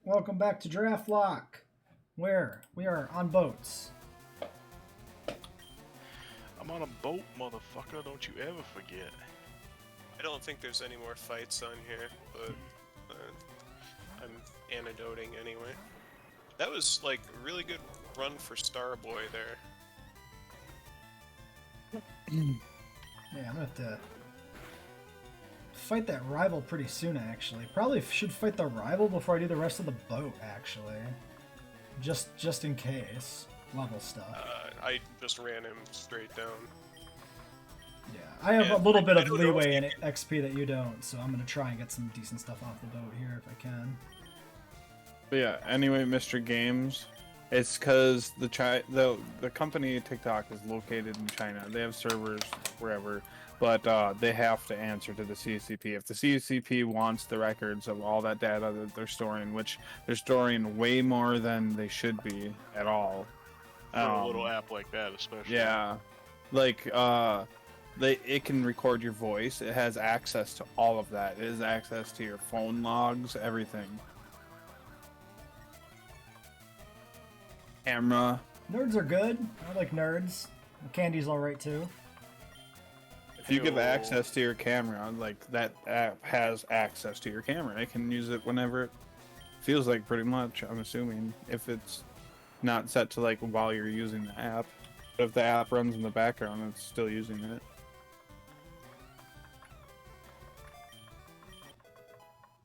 Welcome back to Draftlocke, where we are on boats. I'm on a boat, motherfucker, don't you ever forget. I don't think there's any more fights on here, but I'm anecdoting anyway. That was like a really good run for Starboy there. Yeah, I'm gonna have to fight that rival pretty soon, actually. Probably should fight the rival before I do the rest of the boat, actually. Just in case. Level stuff. I just ran him straight down. Yeah, I have Yeah, a little bit I of don't know if leeway you in XP that you don't, so I'm gonna try and get some decent stuff off the boat here if I can. But yeah, anyway, Mr. Games, it's because the company TikTok is located in China. They have servers wherever, but they have to answer to the CCP. If the CCP wants the records of all that data that they're storing, which they're storing way more than they should be at all. For a little app like that, especially. Yeah, like it can record your voice. It has access to all of that. It has access to your phone logs, everything. Camera. Nerds are good. I like nerds. Candy's alright too. If you give access to your camera, like that app has access to your camera. It can use it whenever it feels like, pretty much, I'm assuming. If it's not set to like while you're using the app. But if the app runs in the background, it's still using it.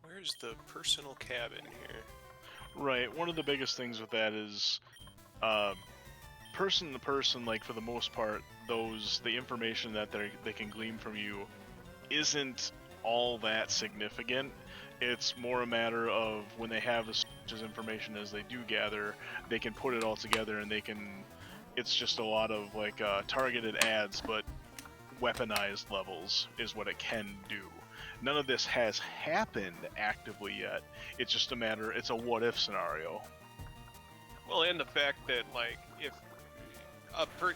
Where's the personal cabin here? Right, one of the biggest things with that is person to person, like for the most part, the information that they can glean from you isn't all that significant. It's more a matter of when they have as much information as they do gather, they can put it all together and it's just a lot of like targeted ads, but weaponized levels is what it can do. None of this has happened actively yet. It's just it's a what if scenario. Well, and the fact that like if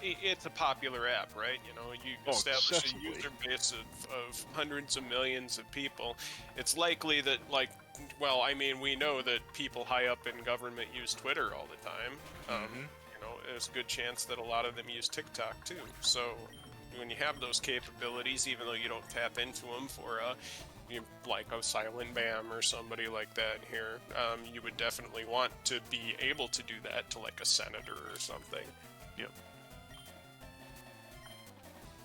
it's a popular app, right? You know, you establish a user base of hundreds of millions of people. It's likely that we know that people high up in government use Twitter all the time. You know, there's a good chance that a lot of them use TikTok too. So when you have those capabilities, even though you don't tap into them for like a silent BAM or somebody like that here, you would definitely want to be able to do that to like a senator or something. Yep.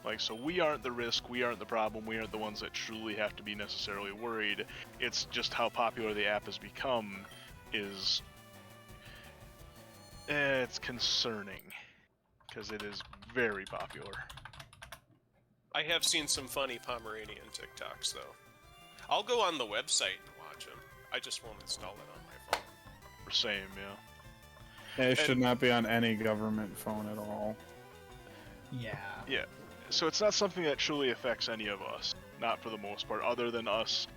Like, so we aren't the risk, we aren't the problem, we aren't the ones that truly have to be necessarily worried. It's just how popular the app has become is... it's concerning, because it is very popular. I have seen some funny Pomeranian TikToks, though. I'll go on the website and watch them. I just won't install it on my phone. Same, yeah. It should not be on any government phone at all. Yeah. Yeah. So it's not something that truly affects any of us, not for the most part, other than us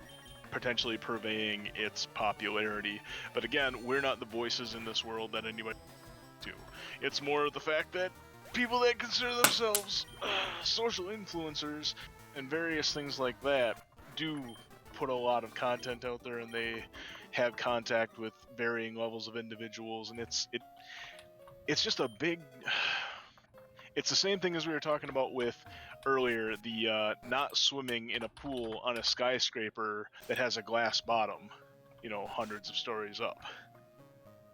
potentially purveying its popularity. But again, we're not the voices in this world that anybody do. It's more of the fact that people that consider themselves social influencers and various things like that do put a lot of content out there, and they have contact with varying levels of individuals, and it's just a big... It's the same thing as we were talking about with earlier, the not swimming in a pool on a skyscraper that has a glass bottom, you know, hundreds of stories up.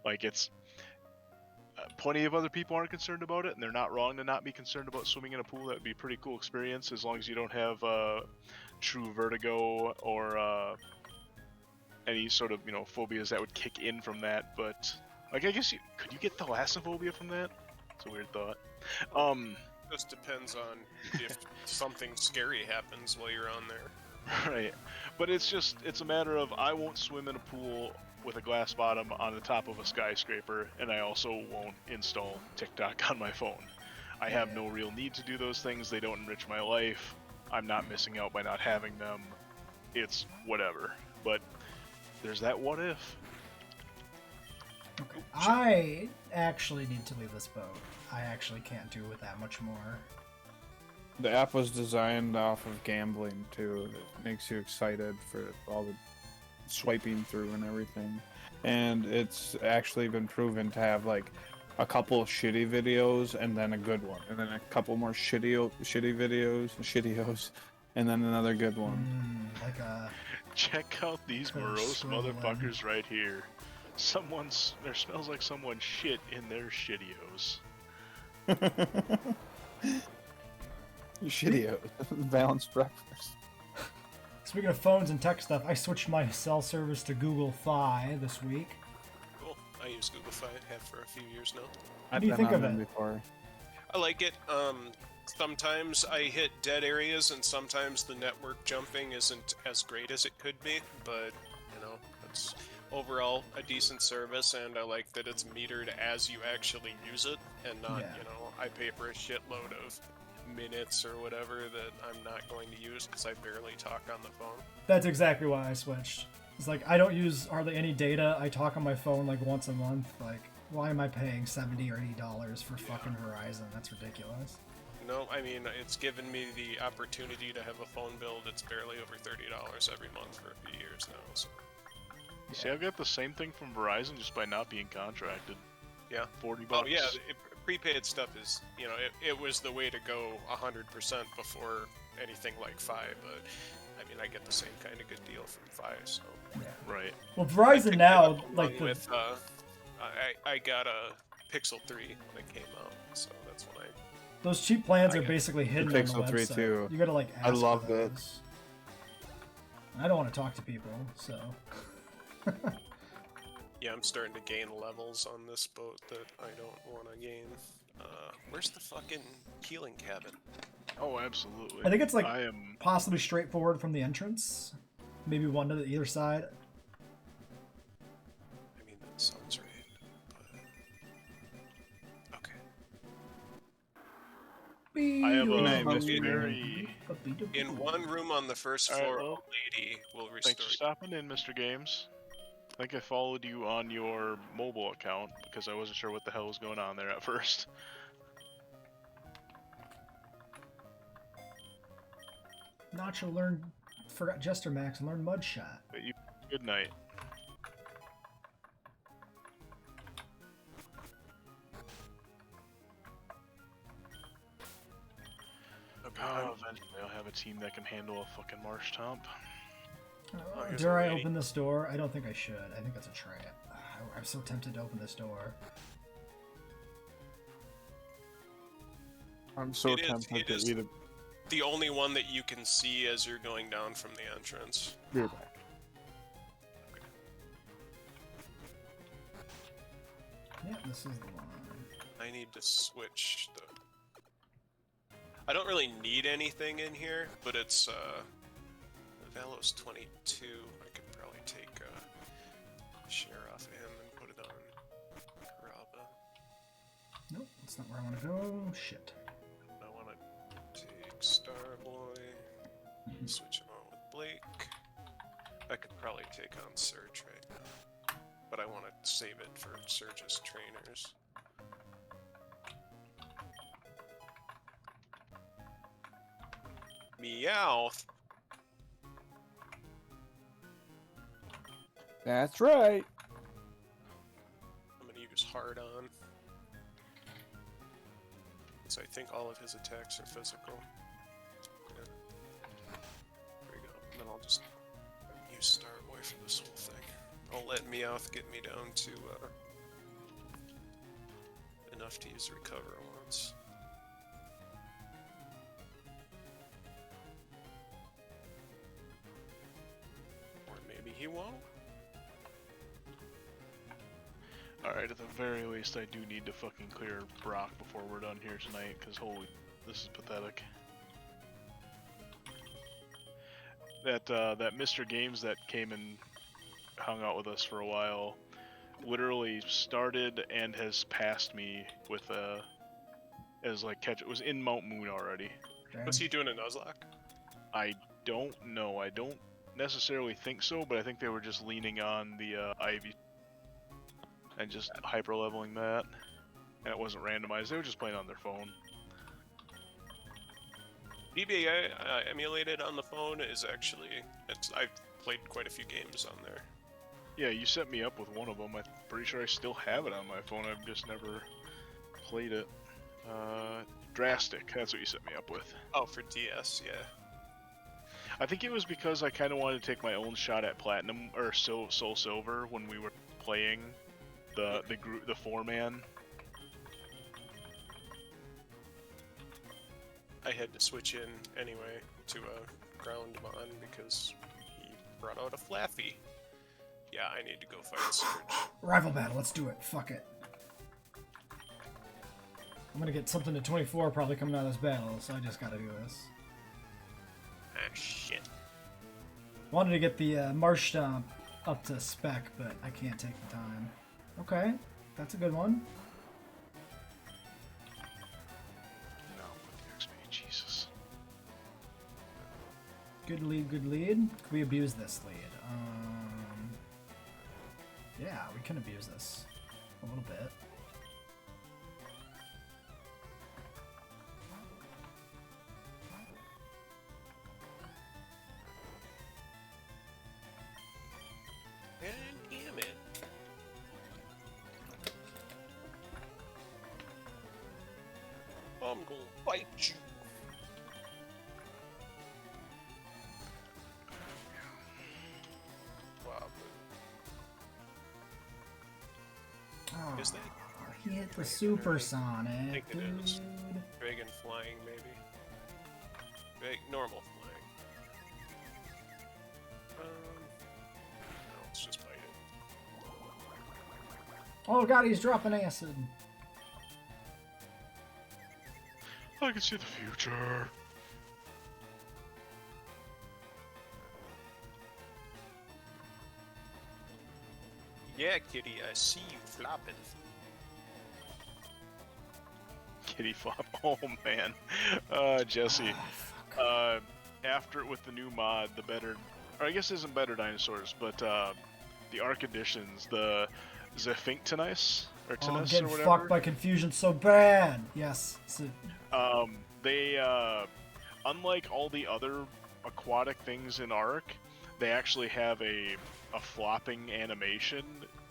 Like, it's... plenty of other people aren't concerned about it, and they're not wrong to not be concerned about swimming in a pool. That would be a pretty cool experience, as long as you don't have true vertigo or any sort of, you know, phobias that would kick in from that. But, like, I guess could you get thalassophobia from that? It's a weird thought. Just depends on if something scary happens while you're on there. Right. But it's a matter of, I won't swim in a pool with a glass bottom on the top of a skyscraper, and I also won't install TikTok on my phone. I have no real need to do those things. They don't enrich my life. I'm not missing out by not having them. It's whatever. But there's that what if. Okay. I actually need to leave this boat. I actually can't do with that much more. The app was designed off of gambling too. It makes you excited for all the swiping through and everything. and it's actually been proven to have like a couple of shitty videos and then a good one, and then a couple more shitty videos, and then another good one. Like a Check out these morose swiveling. motherfuckers right here. There smells like someone's shit in their shittios. Shitty balanced breakfast. Speaking of phones and tech stuff, I switched my cell service to Google Fi this week. Cool. I use Google Fi, have for a few years now. What do you think of it? Before. I like it. Sometimes I hit dead areas, and sometimes the network jumping isn't as great as it could be. But you know, it's overall a decent service, and I like that it's metered as you actually use it, and not Yeah. you know I pay for a shitload of minutes or whatever that I'm not going to use because I barely talk on the phone. That's exactly why I switched. It's like I don't use hardly any data. I talk on my phone like once a month. Like, why am I paying $70 or $80 for fucking Verizon? That's ridiculous. No, I mean it's given me the opportunity to have a phone bill that's barely over $30 every month for a few years now. So. You see, I've got the same thing from Verizon just by not being contracted. Yeah. $40. Oh yeah, prepaid stuff is, you know, it was the way to go 100% before anything like Fi, but I mean I get the same kind of good deal from Fi, so. Yeah. Right. Well, Verizon now, like with I got a Pixel 3 that came out, so that's when I. those cheap plans are basically hidden on the Pixel 3 website. too. You gotta like ask I love for it. those. I don't want to talk to people, so. Yeah, I'm starting to gain levels on this boat that I don't want to gain. Where's the fucking healing cabin? Oh, absolutely. I think it's like I am. possibly straightforward from the entrance. Maybe one to either side. I mean, that sounds right, but... Okay. I have night, a Mr. very. In one room on the first Alright, floor, well, a lady will Thanks restore for stopping in, Mr. Games. I think I followed you on your mobile account because I wasn't sure what the hell was going on there at first. Nacho learned, forgot Jester Max and learned Mud Shot. But you, good night. Oh, eventually I'll have a team that can handle a fucking marsh tomp. here's Dare a I lady. open this door? I don't think I should. I think that's a trap. I'm so tempted to open this door. I'm so It is- tempted it to is- eat a The only one that you can see as you're going down from the entrance. beer back. Yeah, this is the one. I need to switch the... I don't really need anything in here, but it's, Velo's 22. I could probably take, share off of him and put it on Karaba. Nope, that's not where I want to go. Shit. I want to take Starboy, switch him on with Blake. I could probably take on Surge right now, but I want to save it for Surge's trainers. Meowth. That's right. I'm gonna use Hard On. So I think all of his attacks are physical. Yeah. There we go. And then I'll just use Starboy for this whole thing. I'll let Meowth get me down to enough to use Recover once. Or maybe he won't. Alright, at the very least I do need to fucking clear Brock before we're done here tonight, because holy, this is pathetic. That Mr. Games that came and hung out with us for a while literally started and has passed me with as like catch. It was in Mount Moon already. Okay. Was he doing a Nuzlocke? I don't know. I don't necessarily think so, but I think they were just leaning on the Ivy and just hyper leveling that, and it wasn't randomized. They were just playing on their phone. DBA emulated on the phone is actually, I've played quite a few games on there. Yeah, you set me up with one of them. I'm pretty sure I still have it on my phone. I've just never played it. Drastic, that's what you set me up with. Oh, for DS, yeah. I think it was because I kind of wanted to take my own shot at Platinum, or Soul Silver, when we were playing the 4-man. I had to switch in anyway to a ground mon because he brought out a Flaffy. Yeah, I need to go fight Surge. Rival battle, let's do it. Fuck it. I'm gonna get something to 24 probably coming out of this battle, so I just gotta do this. Ah, shit. Wanted to get the Marsh Stomp up to spec, but I can't take the time. Okay, that's a good one. No, with the XP, Jesus. Good lead, good lead. Can we abuse this lead? Yeah, we can abuse this a little bit. God damn it. I'm gonna fight you. Wow. Oh, Is that he hit the supersonic, I think it dude. is. Dragon flying, maybe? Normal flying. No, let's just bite it. Oh god, he's dropping acid. I can see the future. Yeah, kitty, I see you flopping. Kitty flop. Oh man, Jesse. After with the new mod, the better, or I guess it isn't better dinosaurs, but the Arc editions, the Zephinctonice or Oh, I'm Tinus getting or whatever. fucked by confusion so bad. Yes. They unlike all the other aquatic things in Arc, they actually have a flopping animation,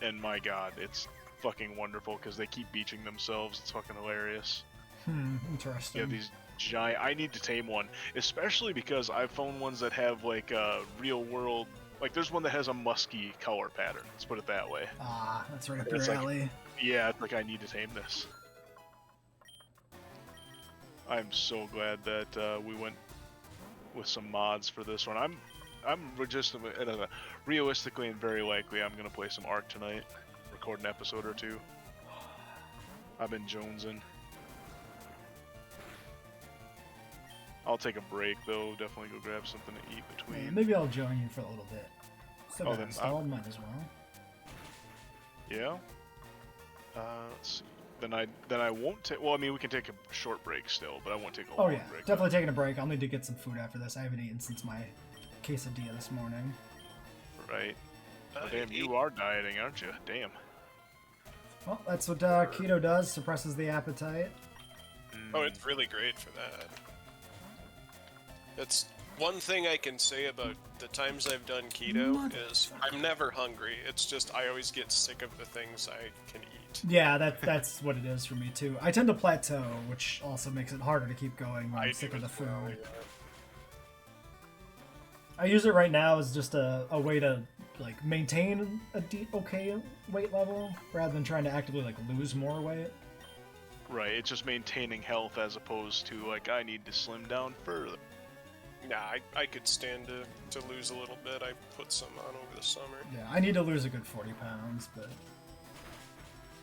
and my god, it's fucking wonderful because they keep beaching themselves. It's fucking hilarious. Interesting. Yeah, these giant. I need to tame one, especially because I've found ones that have like a real world. Like there's one that has a musky color pattern. Let's put it that way. Ah, that's right up It's your like- alley. Yeah, it's like I need to tame this. I'm so glad that we went with some mods for this one. I'm just realistically and very likely I'm gonna play some Ark tonight, record an episode or two. I've been jonesing. I'll take a break though. Definitely go grab something to eat between. Yeah, maybe I'll join you for a little bit. Still Oh, got then installed, might as well. Yeah. Let's see. Then I won't take. Well, I mean, we can take a short break still, but I won't take a Oh long yeah, break. definitely taking a break. I'll need to get some food after this. I haven't eaten since my quesadilla this morning. Right. Oh, damn, you are dieting, aren't you? Damn. Well, that's what keto does. Suppresses the appetite. Oh, it's really great for that. That's one thing I can say about the times I've done keto is I'm never hungry. It's just I always get sick of the things I can eat. Yeah, that's what it is for me too. I tend to plateau, which also makes it harder to keep going when I'm sick do of the as food. well, yeah. I use it right now as just a way to like maintain a okay weight level rather than trying to actively like lose more weight. Right, it's just maintaining health as opposed to like I need to slim down further. Nah, I could stand to lose a little bit. I put some on over the summer. Yeah, I need to lose a good 40 pounds, but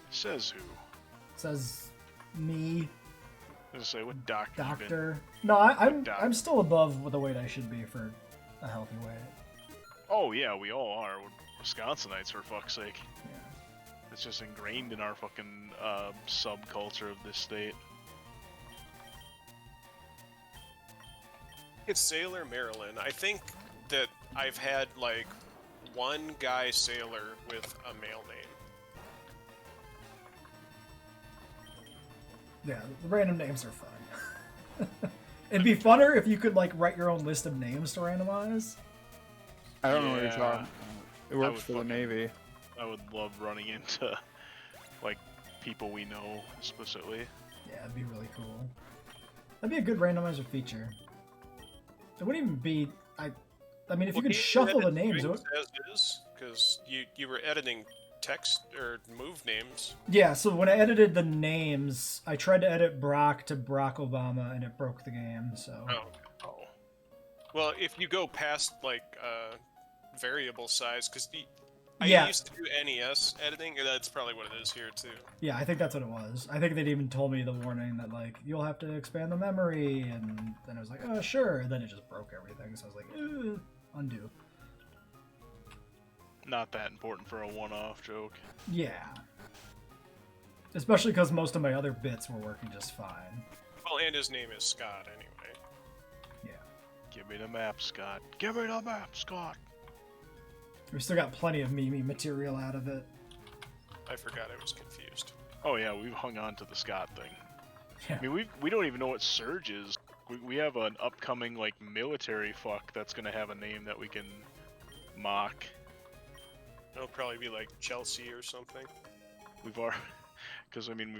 Says who? says me, I was gonna say what doctor? you been- doctor. No, I'm Doc. I'm still above the weight I should be for a healthy weight. Oh yeah, we all are. We're Wisconsinites for fuck's sake. Yeah. It's just ingrained in our fucking subculture of this state. It's Sailor Maryland. I think that I've had like one guy sailor with a male name. Yeah, the random names are fun. It'd be funner if you could like write your own list of names to randomize. I don't know what you're Yeah. talking. It works for the Navy. I would love running into, like, people we know explicitly. Yeah, it'd be really cool. That'd be a good randomizer feature. It wouldn't even be... I mean, if you could shuffle the names... As is, because you were editing text or move names. Yeah, so when I edited the names, I tried to edit Brock to Barack Obama, and it broke the game, so... Oh. Well, if you go past, like, variable size, because I used to do NES editing, and that's probably what it is here, too. Yeah, I think that's what it was. I think they'd even told me the warning that, like, you'll have to expand the memory, and then I was like, oh, sure, and then it just broke everything, so I was like, undo. Not that important for a one-off joke. Yeah. Especially because most of my other bits were working just fine. Well, and his name is Scott, anyway. Yeah. Give me the map, Scott. Give me the map, Scott. We still got plenty of meme material out of it. I forgot I was confused. Oh yeah, we've hung on to the Scott thing. Yeah. I mean, we don't even know what Surge is. We have an upcoming, like, military fuck that's gonna have a name that we can mock. It'll probably be like Chelsea or something. We've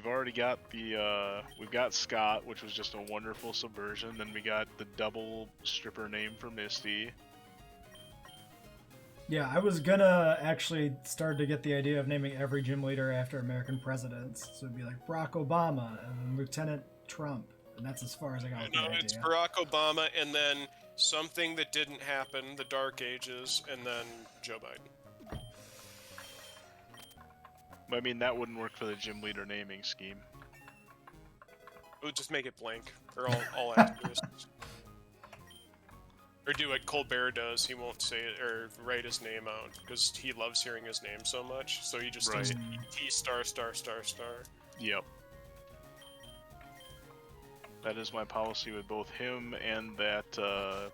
already got we've got Scott, which was just a wonderful subversion. Then we got the double stripper name for Misty. Yeah, I was gonna actually start to get the idea of naming every gym leader after American presidents. So it'd be like Barack Obama and Lieutenant Trump. And that's as far as I got with the idea. It's Barack Obama, and then something that didn't happen, the Dark Ages, and then Joe Biden. I mean, that wouldn't work for the gym leader naming scheme. It would just make it blank, or all asterisks. Or do what Colbert does, he won't say it, or write his name out, because he loves hearing his name so much, so he just does T star star star star. Yep. That is my policy with both him and that,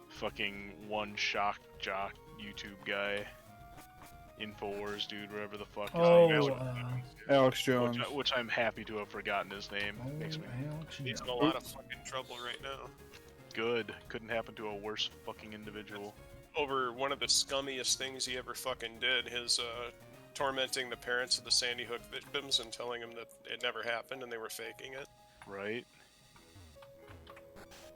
fucking one shock jock YouTube guy. Infowars dude, whatever the fuck his name is. Alex Jones. Which I'm happy to have forgotten his name. Makes me... He's in a lot of fucking trouble right now. Good. Couldn't happen to a worse fucking individual. Over one of the scummiest things he ever fucking did, his, tormenting the parents of the Sandy Hook victims and telling them that it never happened and they were faking it. Right.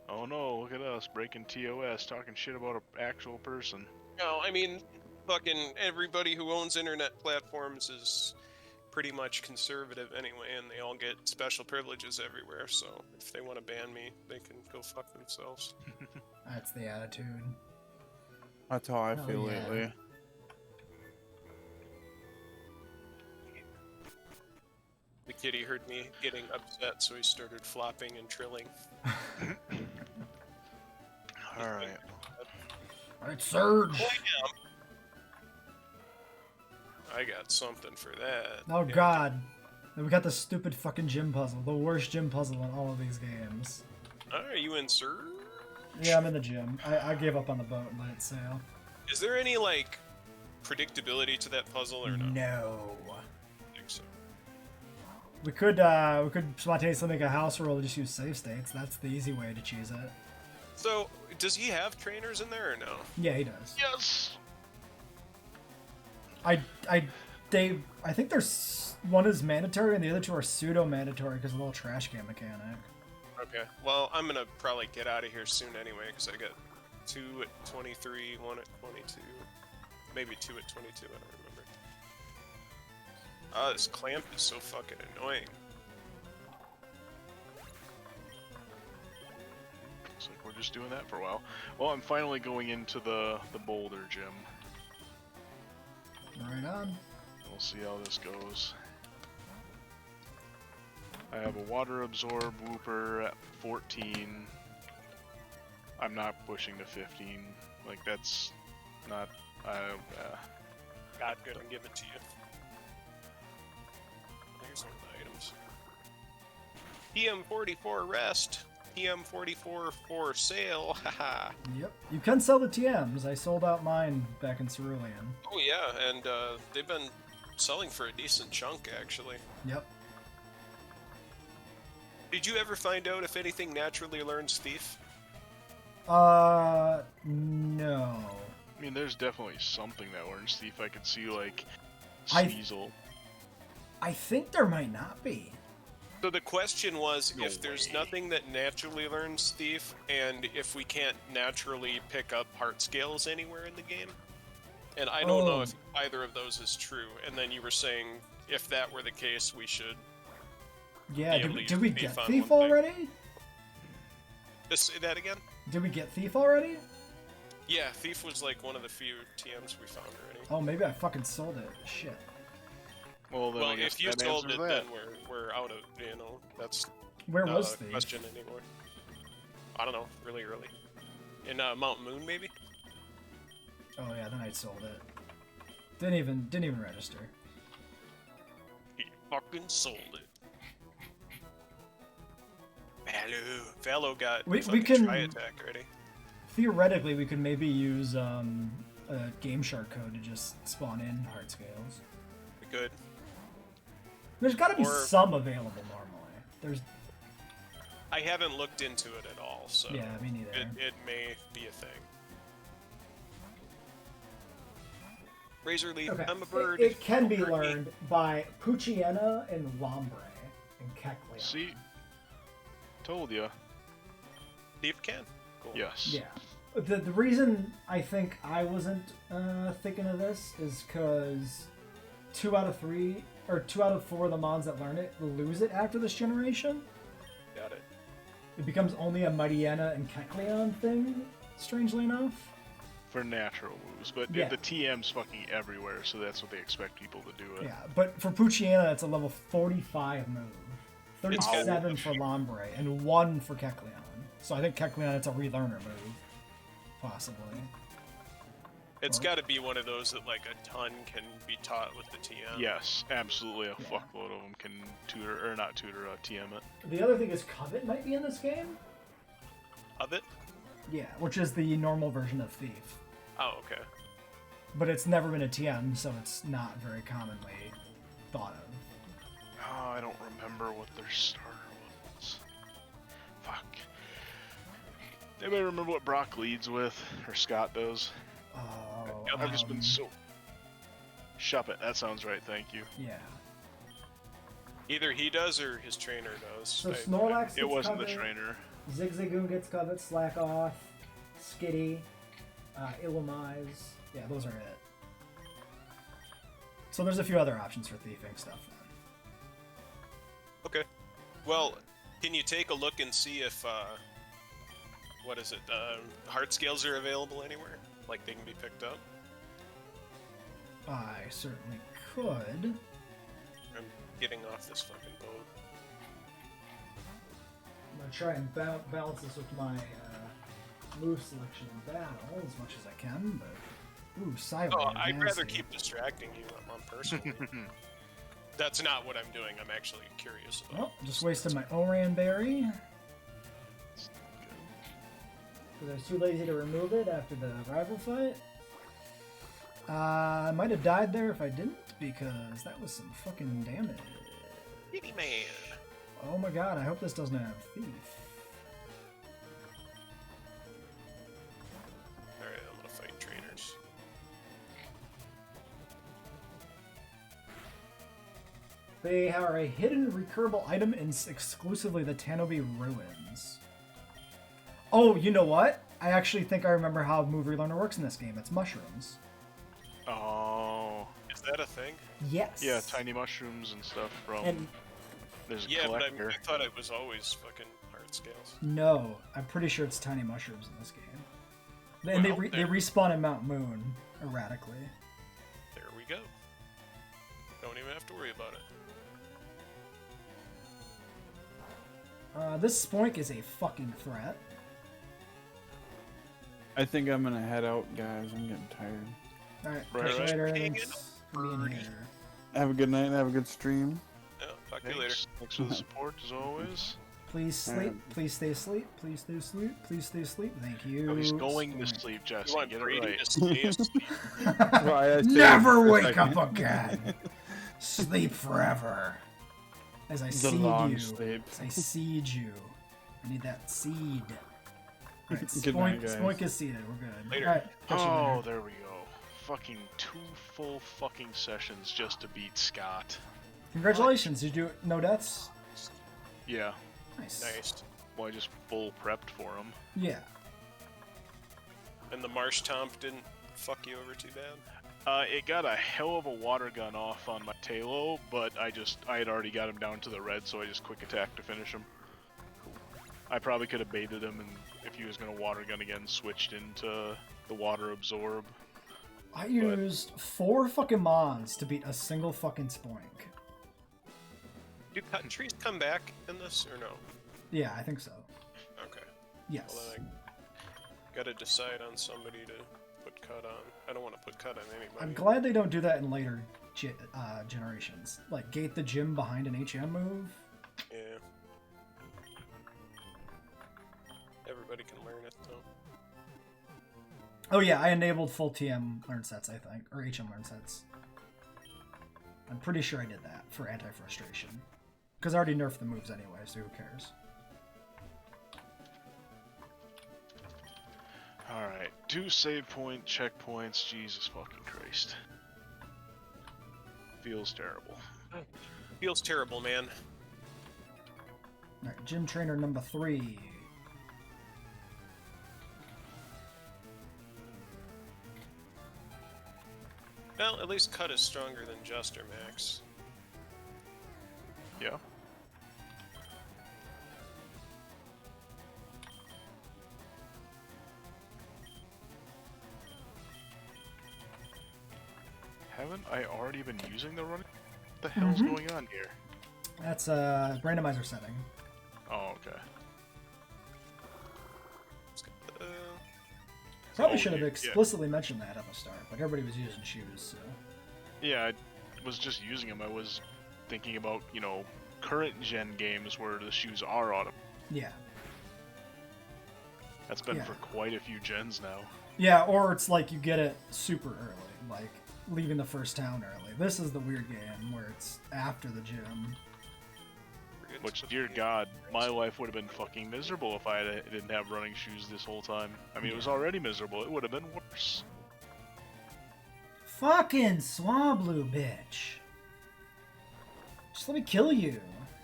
Oh no, look at us, breaking TOS, talking shit about an actual person. No, I mean... Fucking everybody who owns internet platforms is pretty much conservative anyway, and they all get special privileges everywhere, so if they want to ban me, they can go fuck themselves. That's the attitude. That's how I feel lately. The kitty heard me getting upset, so he started flopping and trilling. Alright. Alright, Surge! I got something for that. Oh god. And we got the stupid fucking gym puzzle. The worst gym puzzle in all of these games. Are you in Surge? Yeah, I'm in the gym. I gave up on the boat and let it sail. Is there any, like, predictability to that puzzle or no? No. I think so. We could spontaneously make a house rule and just use save states. That's the easy way to cheese it. So, does he have trainers in there or no? Yeah, he does. Yes! I think there's one is mandatory and the other two are pseudo-mandatory because of the little trash can mechanic. Okay. Well, I'm gonna probably get out of here soon anyway because I got 2 at 23, 1 at 22, maybe 2 at 22. I don't remember. Ah, this clamp is so fucking annoying. Looks like we're just doing that for a while. Well, I'm finally going into the boulder gym. Right on. We'll see how this goes. I have a water absorb whooper at 14. I'm not pushing to 15. Like, that's not... God, gonna give it to you. Here's some of the items. PM44 rest. PM44 for sale. Haha. Yep. You can sell the TMs. I sold out mine back in Cerulean. Oh yeah, and they've been selling for a decent chunk actually. Yep. Did you ever find out if anything naturally learns thief? No. I mean, there's definitely something that learns thief. I could see like I- Sneasel. I think there might not be. So the question was, No if there's way. nothing that naturally learns thief, and if we can't naturally pick up heart scales anywhere in the game, and I don't know if either of those is true. And then you were saying, if that were the case, we should. Yeah, Be able to did use we thief get on thief one thing. already? Just say that again. Did we get thief already? Yeah, thief was like one of the few TMs we found already. Oh, maybe I fucking sold it. Shit. Well, then I Well, guess if you that sold answers it, that. then we're out of, that's Where not was a thief? question anymore. I don't know, really early. In Mount Moon, maybe? Oh yeah, then I sold it. Didn't even register. He fucking sold it. Valo got We fucking can- try attack ready. Theoretically, we could maybe use a Game Shark code to just spawn in heart scales. We could. There's got to be Or- some available normally. There's I haven't looked into it at all, so yeah, me neither. it may be a thing. Razor Leaf, Okay. I'm a bird. It can be Birdie. learned by Puchiena and Lombre and Kecleon. See, told ya. Thief can? Cool. Yes. Yeah. The reason I think I wasn't thinking of this is because 2 out of 3 or 2 out of 4 of the mons that learn it lose it after this generation. Got it. It becomes only a Mightyena and Kecleon thing, strangely enough. For natural moves, but Yeah. the TM's fucking everywhere, so that's what they expect people to do it. Yeah, but for Puchiena, it's a level 45 move. It's 37 for Lombre, and 1 for Kecleon. So I think Kecleon, it's a relearner move. Possibly. It's Well- got to be one of those that like a ton can be taught with the TM. Yes, absolutely. A Yeah. fuckload of them can tutor, or not tutor, TM it. The other thing is Covet might be in this game. Of it? Yeah, which is the normal version of Thief. Oh, okay. But it's never been a TM, so it's not very commonly thought of. Oh, I don't remember what their starter was. Fuck. Anybody remember what Brock leads with, or Scott does? Oh, I've just been so... Shop it, that sounds right, thank you. Yeah. Either he does or his trainer does. So I- Snorlax gets It wasn't the Covet, trainer. Zigzagoon gets Covet, Slack Off, Skitty, Illumise. Yeah, those are it. So there's a few other options for thieving stuff then. Okay. Well, can you take a look and see if, what is it, heart scales are available anywhere? Like they can be picked up? I certainly could. I'm getting off this fucking boat. I'm gonna try and balance this with my move selection in battle as much as I can, but ooh, Silent. Oh, I'd rather keep distracting you on personally. That's not what I'm doing. I'm actually curious about. Oh, just wasted my Oran berry. Because I was too lazy to remove it after the rival fight. I might have died there if I didn't, because that was some fucking damage. Kitty man. Oh my god, I hope this doesn't have Thief. Alright, I'm gonna fight trainers. They are a hidden recurable item in exclusively the Tanobi Ruins. Oh, you know what? I actually think I remember how Move Relearner works in this game. It's mushrooms. Oh. Is that a thing? Yes. Yeah, tiny mushrooms and stuff from... And There's a Yeah, but collector. I thought it was always fucking heart scales. no, I'm pretty sure it's tiny mushrooms in this game. And Well, they there- respawn in Mount Moon erratically. There we go. Don't even have to worry about it. This Spoink is a fucking threat. I think I'm gonna head out, guys. I'm getting tired. Alright, Right, catch you right. later. Hanging Thanks for being birdie. here. Have a good night. Have a good stream. Yeah, talk to you later. Thanks for the support, as always. Please sleep. Please stay asleep. Please stay asleep. Please stay asleep. Thank you. Oh, he's going to Spoink. sleep, You Jesse. want Get it Brady right. to stay asleep? Well, I stayed Never for a wake up second. again. Sleep forever. As I The seed long you. sleep. As I seed you. I need that seed. Right, Good night, Spoink, guys. Spoink is seated. We're good. Later. All right, catch you Oh, later. there we go. Fucking 2 full fucking sessions just to beat Scott. Congratulations. Did you no deaths? Yeah. Nice. Nice. Well, I just full prepped for him. Yeah. And the Marsh Tomp didn't fuck you over too bad? It got a hell of a water gun off on my Talo, but I had already got him down to the red, so I just quick attacked to finish him. I probably could have baited him, and if he was gonna water gun again, switched into the water absorb. I used 4 fucking mons to beat a single fucking Spoink. Do cut trees come back in this, or no? Yeah, I think so. Okay. Yes. Well, then I gotta decide on somebody to put cut on. I don't want to put cut on anybody. I'm glad they don't do that in later generations. Like, gate the gym behind an HM move. Yeah. Everybody can learn it, though. Oh yeah, I enabled full TM learn sets, I think. Or HM learn sets. I'm pretty sure I did that for anti-frustration. Because I already nerfed the moves anyway, so who cares? Alright, 2 save point checkpoints, Jesus fucking Christ. Feels terrible. Feels terrible, man. Alright, gym trainer number 3. Well, at least cut is stronger than Jester Max. Yeah. Haven't I already been using the running? What the hell's going on here? That's a randomizer setting. Oh, okay. Uh, Probably Oh, should have yeah. explicitly mentioned that at the start, but everybody was using shoes, so... Yeah, I was just using them. I was thinking about, you know, current gen games where the shoes are auto. Yeah. That's been Yeah. for quite a few gens now. Yeah, or it's like you get it super early, like leaving the first town early. This is the weird game where it's after the gym. Which, dear God, my life would have been fucking miserable if I didn't have running shoes this whole time. I mean, it was already miserable. It would have been worse. Fucking Swablu, bitch. Just let me kill you.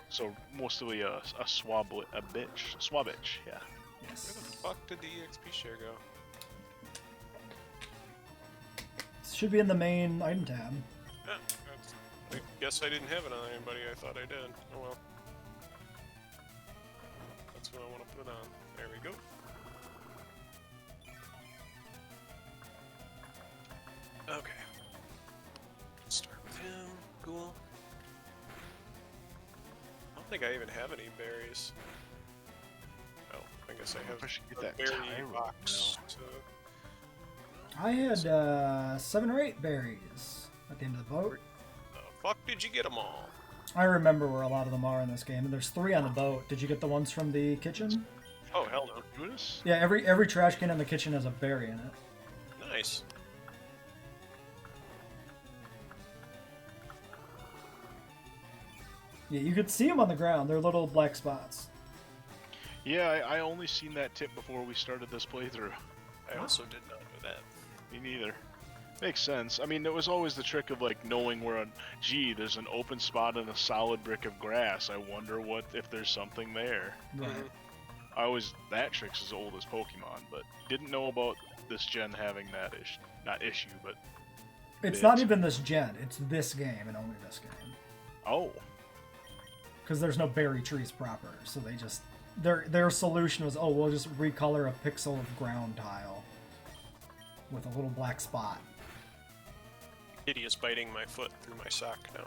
So, mostly a bitch. Swabitch, yeah. Where Yes. the fuck did the EXP share go? Should be in the main item tab. Yeah, I guess I didn't have it on anybody. I thought I did. Oh well. That's what I want to put on. There we go. Okay. Start with him. Cool. I don't think I even have any berries. Oh, I guess I have I should get a that berry Tyro box. now. So I had 7 or 8 berries at the end of the boat. the fuck did you get them all? I remember where a lot of them are in this game, and there's 3 on the boat. Did you get the ones from the kitchen? Oh hell no. Judas? Yeah, every trash can in the kitchen has a berry in it. Nice. Yeah, you could see them on the ground. They're little black spots. Yeah, I only seen that tip before we started this playthrough. I also did not know that. Me neither. Makes sense. I mean, it was always the trick of, like, knowing where, gee, there's an open spot in a solid brick of grass. I wonder if there's something there. Right. That trick's as old as Pokemon, but didn't know about this gen having that issue, but... It's bit. not even this gen. It's this game and only this game. Oh. Because there's no berry trees proper, so they just... Their solution was, oh, we'll just recolor a pixel of ground tile with a little black spot. Kitty is biting my foot through my sock now.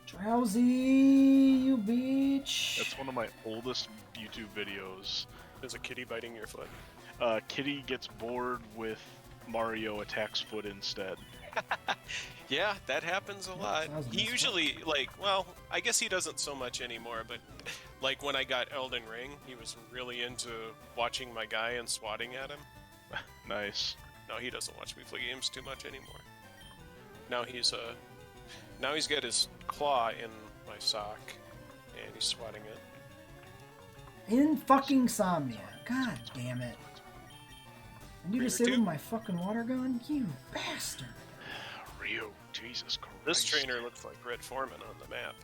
Drowsy, you bitch. That's one of my oldest YouTube videos. Is a kitty biting your foot? Kitty gets bored with Mario attacks foot instead. Yeah, that happens a lot. That was a He mistake. usually, like, well, I guess he doesn't so much anymore, but like when I got Elden Ring, he was really into watching my guy and swatting at him. Nice. No, he doesn't watch me play games too much anymore. Now he's got his claw in my sock, and he's swatting it. In fucking Somnia. God damn it. And you Ryu disabled too? my fucking water gun? You bastard. Ryu, Jesus Christ. This trainer looks like Red Foreman on the map,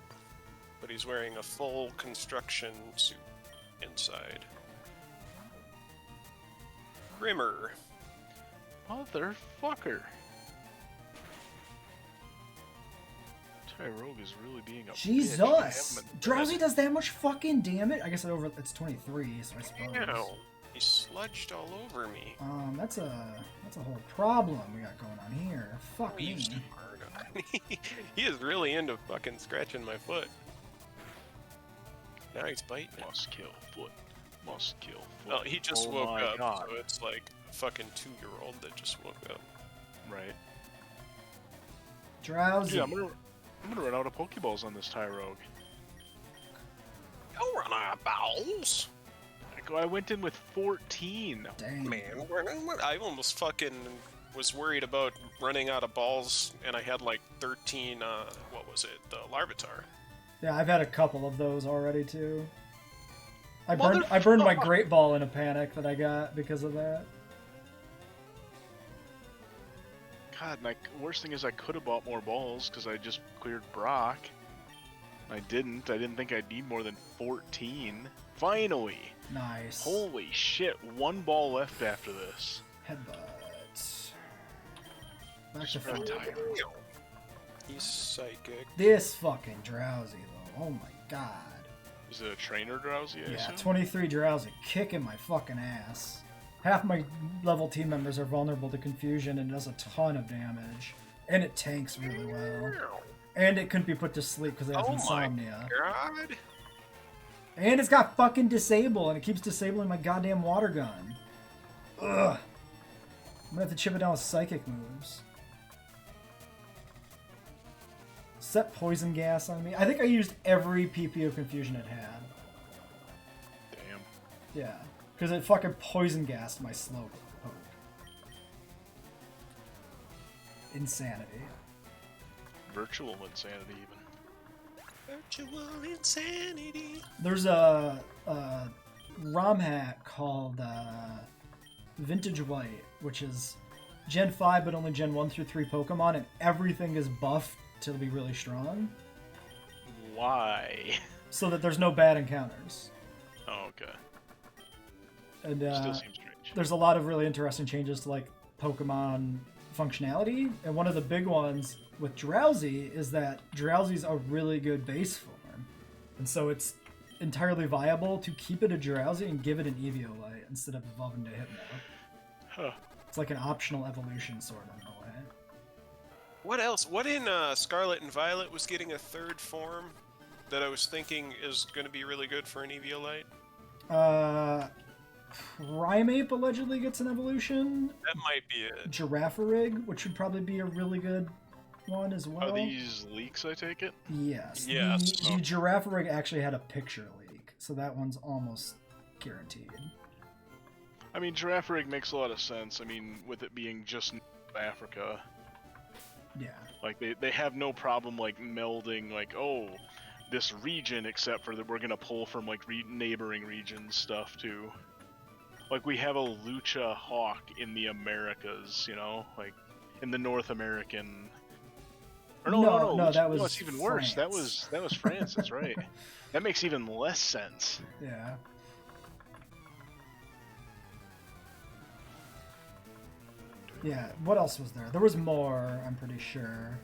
but he's wearing a full construction suit inside. Grimmer. Motherfucker. Rogue is really being a bitch. I Jesus! haven't been Drowsy bad. does that much fucking damage? I guess it's 23, so I suppose. Ow. He sludged all over me. That's a whole problem we got going on here. Fuck He me. used too hard on me. He is really into fucking scratching my foot. Now he's biting it. Must kill foot. Must kill foot. Well, he just Oh woke my up, God. so it's like a fucking 2-year-old that just woke up. Right. Drowsy. Dude, I'm gonna run out of Pokeballs on this Tyrogue. Don't run out of balls! I went in with 14. Dang. Man, I almost fucking was worried about running out of balls, and I had like 13, what was it, the Larvitar. Yeah, I've had a couple of those already too. I burned my Great Ball in a panic that I got because of that. God, my worst thing is I could have bought more balls because I just cleared Brock. I didn't. I didn't think I'd need more than 14. Finally! Nice. Holy shit, 1 ball left after this. Headbutts. Back to Spread full. time. He's psychic. This fucking Drowsy though. Oh my god. Is it a trainer Drowsy, I Yeah, assume? 23 Drowsy kicking my fucking ass. Half my level team members are vulnerable to confusion and does a ton of damage. And it tanks really well. And it couldn't be put to sleep because it has Oh my insomnia. god! And it's got fucking disable and it keeps disabling my goddamn water gun. Ugh. I'm gonna have to chip it down with psychic moves. Set poison gas on me. I think I used every PPO confusion it had. Damn. Yeah. Because it fucking poison gassed my slow poke. Insanity. Virtual insanity, even. Virtual insanity. There's a ROM hack called Vintage White, which is Gen 5 but only Gen 1 through 3 Pokemon, and everything is buffed to be really strong, Why? so that there's no bad encounters. Oh, okay. And Still seems strange. there's a lot of really interesting changes to like Pokemon functionality, and one of the big ones with Drowsy is that Drowsy's a really good base form, and so it's entirely viable to keep it a Drowsy and give it an Eviolite instead of evolving to Hypno. Huh. It's like an optional evolution sort of in a way. What else? What in Scarlet and Violet was getting a 3rd form that I was thinking is going to be really good for an Eviolite? Primeape allegedly gets an evolution. That might be it. Girafarig, which would probably be a really good one as well. Are these leaks, I take it? Yes. Yes. The Girafarig actually had a picture leak, so that one's almost guaranteed. I mean, Girafarig makes a lot of sense. I mean, with it being just Africa. Yeah. Like, they have no problem, like, melding, like, oh, this region, except for that we're gonna pull from, like, neighboring regions stuff, too. Like, we have a Lucha Hawk in the Americas, you know? Like, in the North American... Or no, that Lucha- was no, it's even worse. That France. was France, that's right. That makes even less sense. Yeah. Yeah, what else was there? There was more, I'm pretty sure.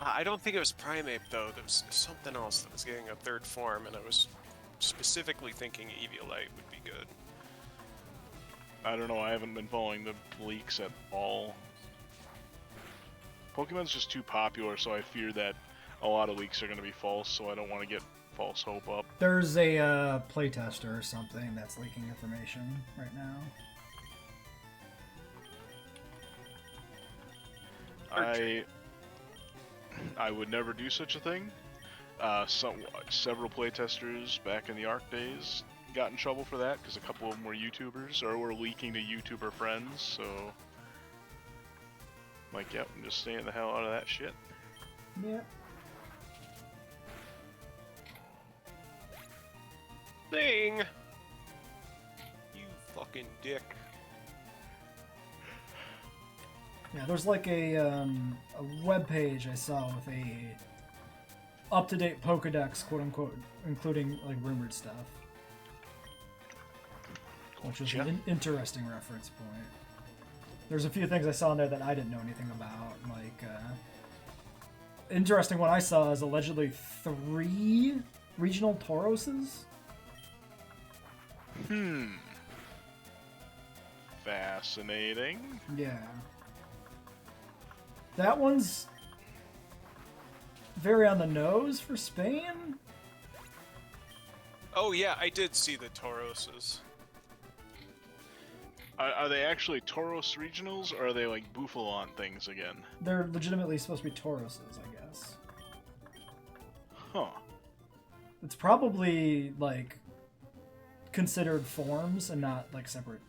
I don't think it was Primeape, though. There was something else that was getting a 3rd form, and I was specifically thinking Eviolite would be good. I don't know, I haven't been following the leaks at all. Pokemon's just too popular, so I fear that a lot of leaks are going to be false, so I don't want to get false hope up. There's a playtester or something that's leaking information right now. I would never do such a thing. Several playtesters back in the ARC days got in trouble for that because a couple of them were YouTubers or were leaking to YouTuber friends. So, like, yep, I'm just staying the hell out of that shit. Yeah. thing. You fucking dick. Yeah, there's like a web page I saw with a up-to-date Pokedex, quote unquote, including like rumored stuff, which was an interesting reference point. There's a few things I saw in there that I didn't know anything about. Like, interesting one I saw is allegedly 3 regional Tauroses. Fascinating. Yeah. That one's very on the nose for Spain. Oh yeah, I did see the Tauroses. Are they actually Tauros regionals, or are they like Buffalon things again? They're legitimately supposed to be Tauroses, I guess. Huh. It's probably like considered forms and not like separate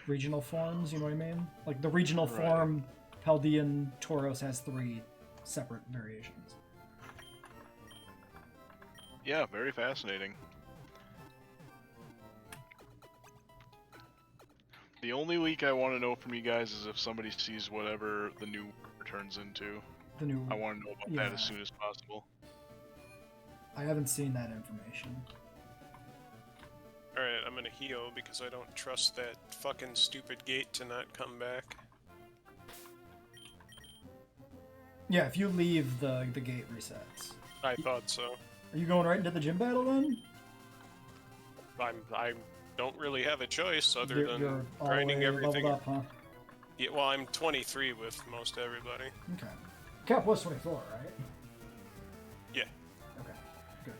regional forms, you know what I mean? Like the regional Right. form Paldean Tauros has 3 separate variations. Yeah, very fascinating. The only leak I want to know from you guys is if somebody sees whatever the new turns into. The new I want to know about that as soon as possible. I haven't seen that information. Alright, I'm gonna heal because I don't trust that fucking stupid gate to not come back. Yeah, if you leave the gate resets. I thought so. Are you going right into the gym battle then? I don't really have a choice other You're than all the grinding way everything. leveled up, huh? Yeah, well, I'm 23 with most everybody. Okay. Cap was 24, right? Yeah. Okay, good.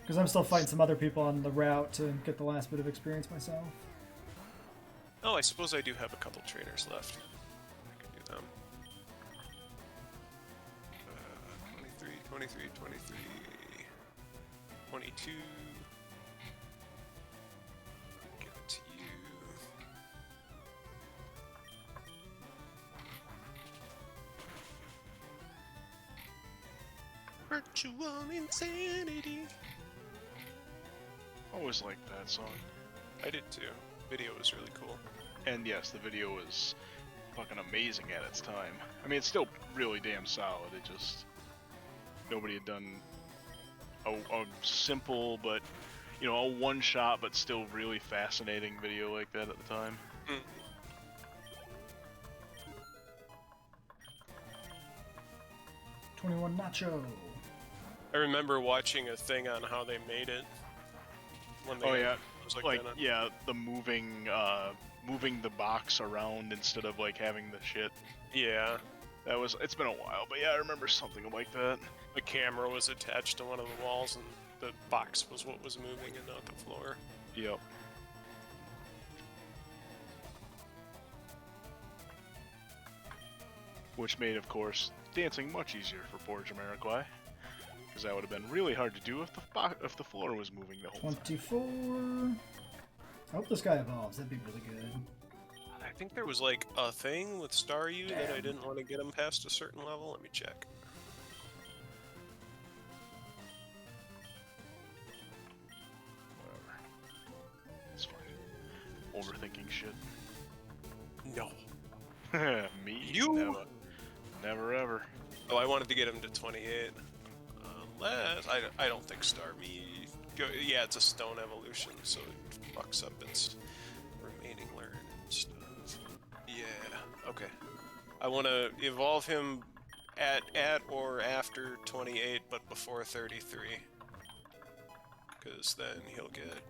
Because I'm still fighting some other people on the route to get the last bit of experience myself. Oh, I suppose I do have a couple trainers left. I can do them. 23, 23, 23, 22. Give it to you. Virtual insanity. Always liked that song. I did too. Video was really cool. And yes, the video was fucking amazing at its time. I mean, it's still really damn solid. It just... Nobody had done a simple but, you know, a one-shot but still really fascinating video like that at the time. 21 Nacho. I remember watching a thing on how they made it. When they Oh yeah, it was like that on- yeah, the moving the box around instead of like having the shit. Yeah. That was, it's been a while, but yeah, I remember something like that. The camera was attached to one of the walls and the box was what was moving and not the floor. Yep. Which made, of course, dancing much easier for poor Jamiroquai, because that would have been really hard to do if the floor was moving the whole time. 24. I hope this guy evolves. That'd be really good. I think there was like a thing with Staryu that I didn't want to get him past a certain level. Let me check. Whatever. It's fine. Overthinking shit. No. Me? You? Never ever. Oh, I wanted to get him to 28. Unless I don't think Starmie. Yeah, it's a stone evolution, so it fucks up its remaining learn and stuff. Yeah. Okay. I want to evolve him at or after 28, but before 33. Because then he'll get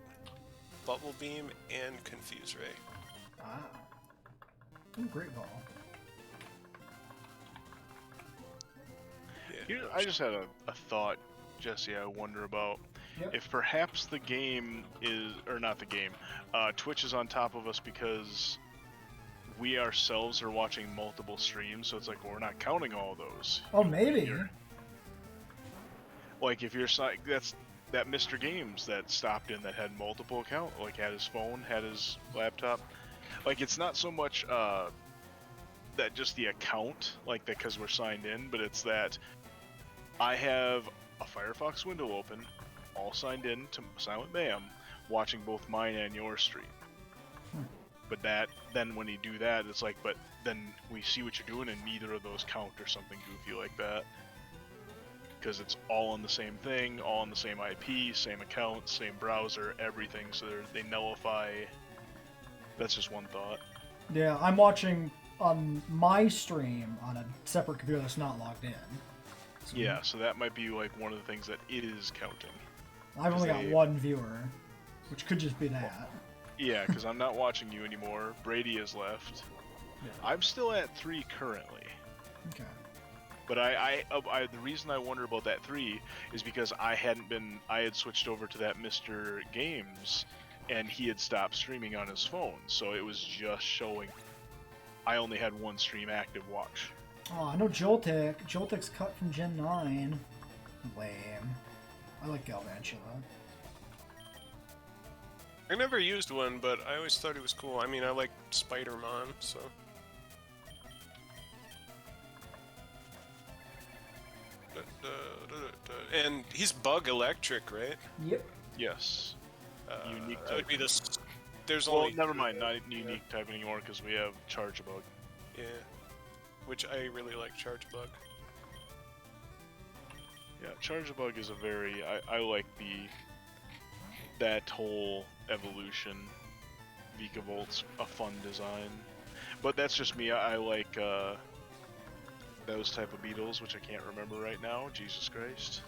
Bubble Beam and Confuse Ray. Ah. Ooh, great ball. Yeah. Here, I just had a thought, Jesse, I wonder about. Yep. If perhaps the game is, or not the game, Twitch is on top of us because we ourselves are watching multiple streams, so it's like, well, we're not counting all those. Oh, maybe. Like, if you're, that's that Mr. Games that stopped in that had multiple account, like had his phone, had his laptop. Like, it's not so much that just the account, like that because we're signed in, but it's that I have a Firefox window open, all signed in to Silent Mayhem, watching both mine and your stream. But then when you do that, it's like, but then we see what you're doing and neither of those count or something goofy like that. Because it's all on the same thing, all on the same IP, same account, same browser, everything, so they nullify. That's just one thought. Yeah, I'm watching on my stream on a separate computer that's not logged in. So Yeah, so that might be like one of the things that it is counting. I've only got one viewer, which could just be that. Yeah, because I'm not watching you anymore. Brady has left. Yeah. I'm still at 3 currently. Okay. But the reason I wonder about that 3 is because I had switched over to that Mr. Games, and he had stopped streaming on his phone, so it was just showing. I only had one stream active. Watch. Oh, I know Joltek. Joltek's cut from Gen 9. Lame. I like Galvantula. I never used one, but I always thought it was cool. I mean, I like Spider-Man, so... And he's bug electric, right? Yep. Yes. Unique that would be type. this. There's Well, only never mind. Not unique type anymore because we have charge bug. Yeah, which I really like Charge Bug. Yeah, charge bug is a very. I like that whole evolution. Vikavolt's a fun design, but that's just me. I like those type of beetles, which I can't remember right now. Jesus Christ.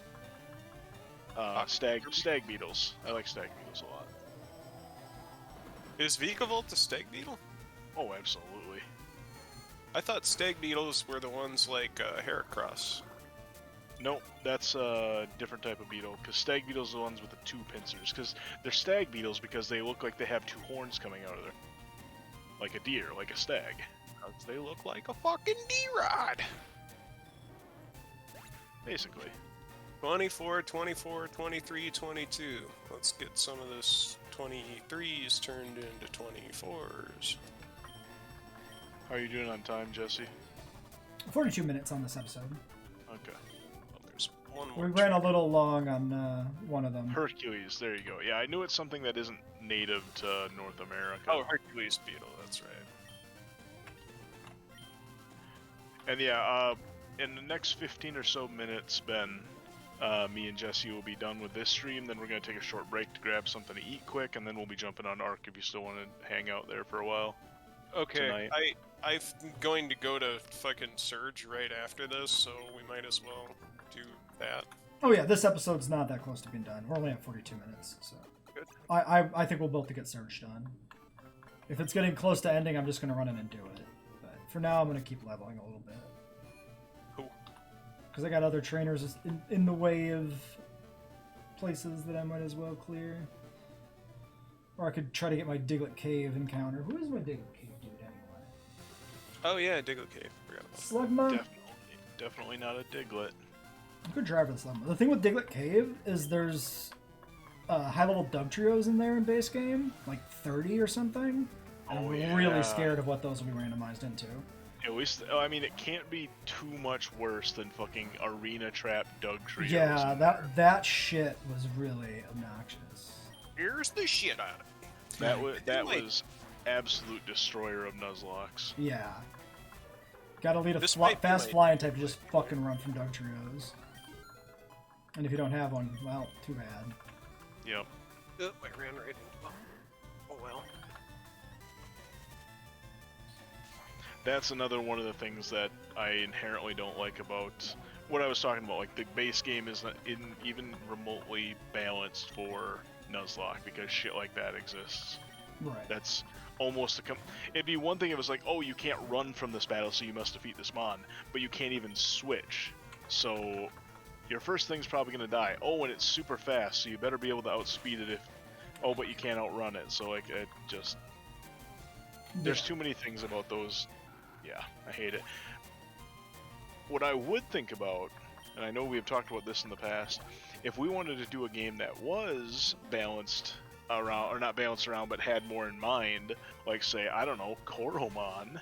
Stag beetles. I like stag beetles a lot. Is Vikavolt a stag beetle? Oh, absolutely. I thought stag beetles were the ones like Heracross. Nope, that's a different type of beetle. Because stag beetles are the ones with the 2 pincers. Because they're stag beetles because they look like they have 2 horns coming out of them. Like a deer, like a stag. They look like a fucking D-Rod! Basically. 24, 24, 23, 22. Let's get some of this 23s turned into 24s. How are you doing on time, Jesse? 42 minutes on this episode. Okay. Well, there's one more. We ran a little long on one of them. Hercules, there you go. Yeah, I knew it's something that isn't native to North America. Oh, Hercules beetle, that's right. And yeah, in the next 15 or so minutes, Ben, me and Jesse will be done with this stream. Then we're going to take a short break to grab something to eat quick, and then we'll be jumping on Ark if you still want to hang out there for a while. Okay, Tonight. I'm going to go to fucking Surge right after this, so we might as well do that. Oh yeah, this episode's not that close to being done. We're only at 42 minutes, so Good. I think we'll both to get Surge done. If it's getting close to ending, I'm just gonna run in and do it. But for now, I'm gonna keep leveling a little bit. Cool. Because I got other trainers in the way of places that I might as well clear. Or I could try to get my Diglett Cave encounter. Who is my Diglett Cave dude anyway? Oh yeah, Diglett Cave. Forgot about that. Slugma? Definitely not a Diglett. Good driver for the Slugma. The thing with Diglett Cave is there's high-level Dugtrios in there in base game, like 30 or something. And I'm really scared of what those will be randomized into. At least, I mean, it can't be too much worse than fucking Arena Trap Dugtrios. Yeah, that shit was really obnoxious. Here's the shit out of it. That was absolute destroyer of Nuzlocke. Yeah. Gotta lead a This might be fast my- flying type to just fucking run from Dugtrios. And if you don't have one, well, too bad. Yep. Oh, I ran right into Oh well. That's another one of the things that I inherently don't like about what I was talking about. Like, the base game isn't even remotely balanced for Nuzlocke because shit like that exists. Right. That's almost it'd be one thing if it was like, oh, you can't run from this battle, so you must defeat this mon, but you can't even switch. So your first thing's probably gonna die. Oh, and it's super fast, so you better be able to outspeed it if. Oh, but you can't outrun it. So like, it just there's too many things about those. Yeah, I hate it. What I would think about, and I know we've talked about this in the past, if we wanted to do a game that was balanced around, or not balanced around, but had more in mind, like say, I don't know, Koromon,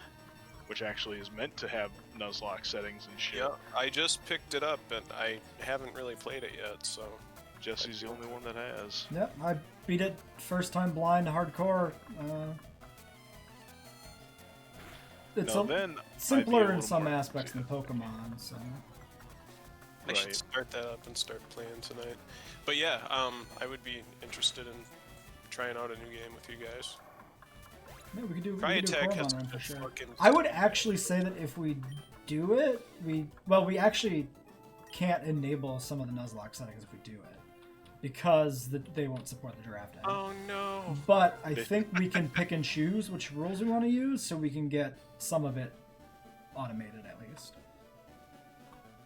which actually is meant to have Nuzlocke settings and shit. Yeah, I just picked it up and I haven't really played it yet, so. Jesse's the only one that has. Yep, beat it first time blind hardcore. It's Now then, simpler I'd be a in some little more aspects than Pokemon. So I should Right. start that up and start playing tonight. But yeah, I would be interested in trying out a new game with you guys. yeah, we could do Cry a Attack Coromon has run been for sure. fucking I would actually say that if we do it, we actually can't enable some of the Nuzlocke settings if we do it because they won't support the draft end. Oh no. But I think we can pick and choose which rules we want to use, so we can get some of it automated at least.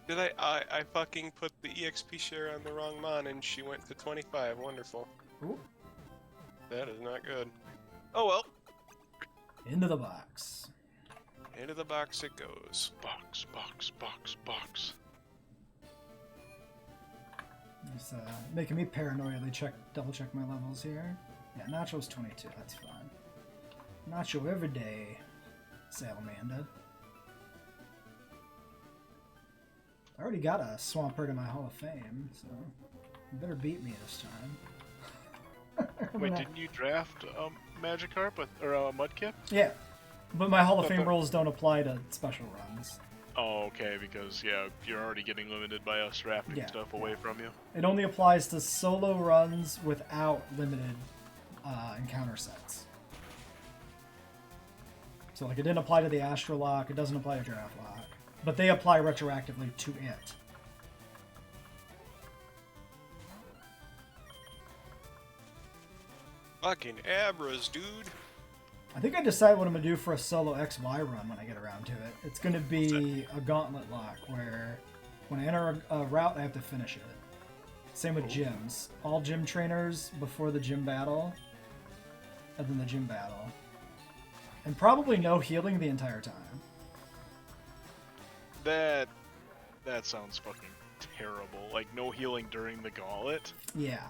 Did I fucking put the EXP share on the wrong mon and she went to 25. Wonderful. Ooh, That is not good. Oh well. into the box. Into the box it goes. Box, box, box, box. It's making me paranoidly double check my levels here. Yeah, Nacho's 22. That's fine. Nacho every day, Salamander. I already got a Swampert in my Hall of Fame, so you better beat me this time. Wait, didn't you draft Magikarp or Mudkip? Yeah, but my Hall of But Fame the- rules don't apply to special runs. Oh, okay, because yeah, you're already getting limited by us drafting Yeah, stuff away from you. It only applies to solo runs without limited encounter sets. So, like, it didn't apply to the Astrolock, it doesn't apply to Draftlocke, but they apply retroactively to it. Fucking Abras, dude. I think I decided what I'm going to do for a solo XY run when I get around to it. It's going to be a gauntlet lock where when I enter a route, I have to finish it. Same with gyms. All gym trainers before the gym battle, and then the gym battle. And probably no healing the entire time. That sounds fucking terrible. Like no healing during the gauntlet. Yeah.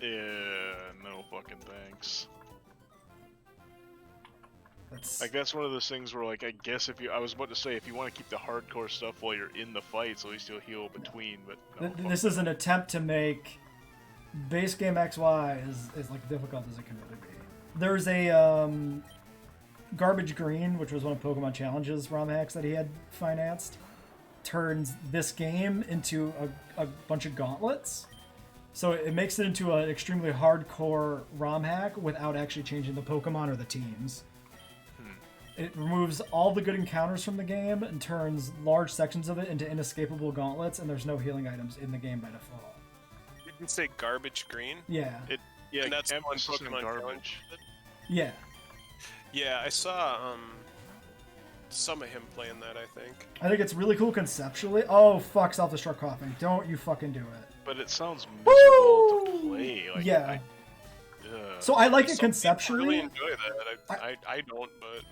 No fucking thanks. That's Like that's one of those things where like I guess I was about to say if you want to keep the hardcore stuff while you're in the fights, at least you'll heal between. But no, fuck this is an attempt to make base game XY is like difficult as it can really be. There's a Garbage Green, which was one of Pokemon Challenge's ROM hacks that he had financed, turns this game into a bunch of gauntlets. So it makes it into an extremely hardcore ROM hack without actually changing the Pokemon or the teams. It removes all the good encounters from the game and turns large sections of it into inescapable gauntlets, and there's no healing items in the game by default. You can say Garbage Green. Yeah. yeah, And that's one emphasis on Pokemon garbage. Challenge. Yeah. Yeah, I saw some of him playing that, I think. I think it's really cool conceptually. Oh, fuck, self-destruct coughing. Don't you fucking do it. But it sounds miserable to Woo! play. Like, Yeah. Ugh. So I like it Some people conceptually. really enjoy that. I don't, but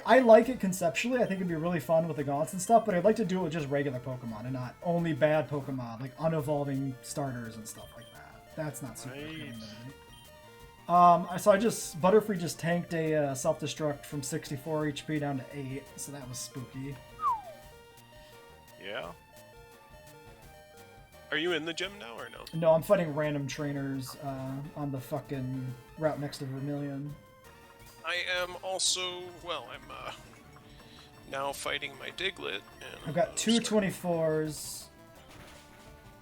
I like it conceptually. I think it'd be really fun with the gauntlets and stuff, but I'd like to do it with just regular Pokemon and not only bad Pokemon, like unevolving starters and stuff like that. That's not super appealing to me. So Butterfree just tanked a self-destruct from 64 HP down to 8, so that was spooky. Yeah. are you in the gym now or no? No, I'm fighting random trainers on the fucking route next to Vermilion. I am also, well, I'm now fighting my Diglett. And I've got two 24s,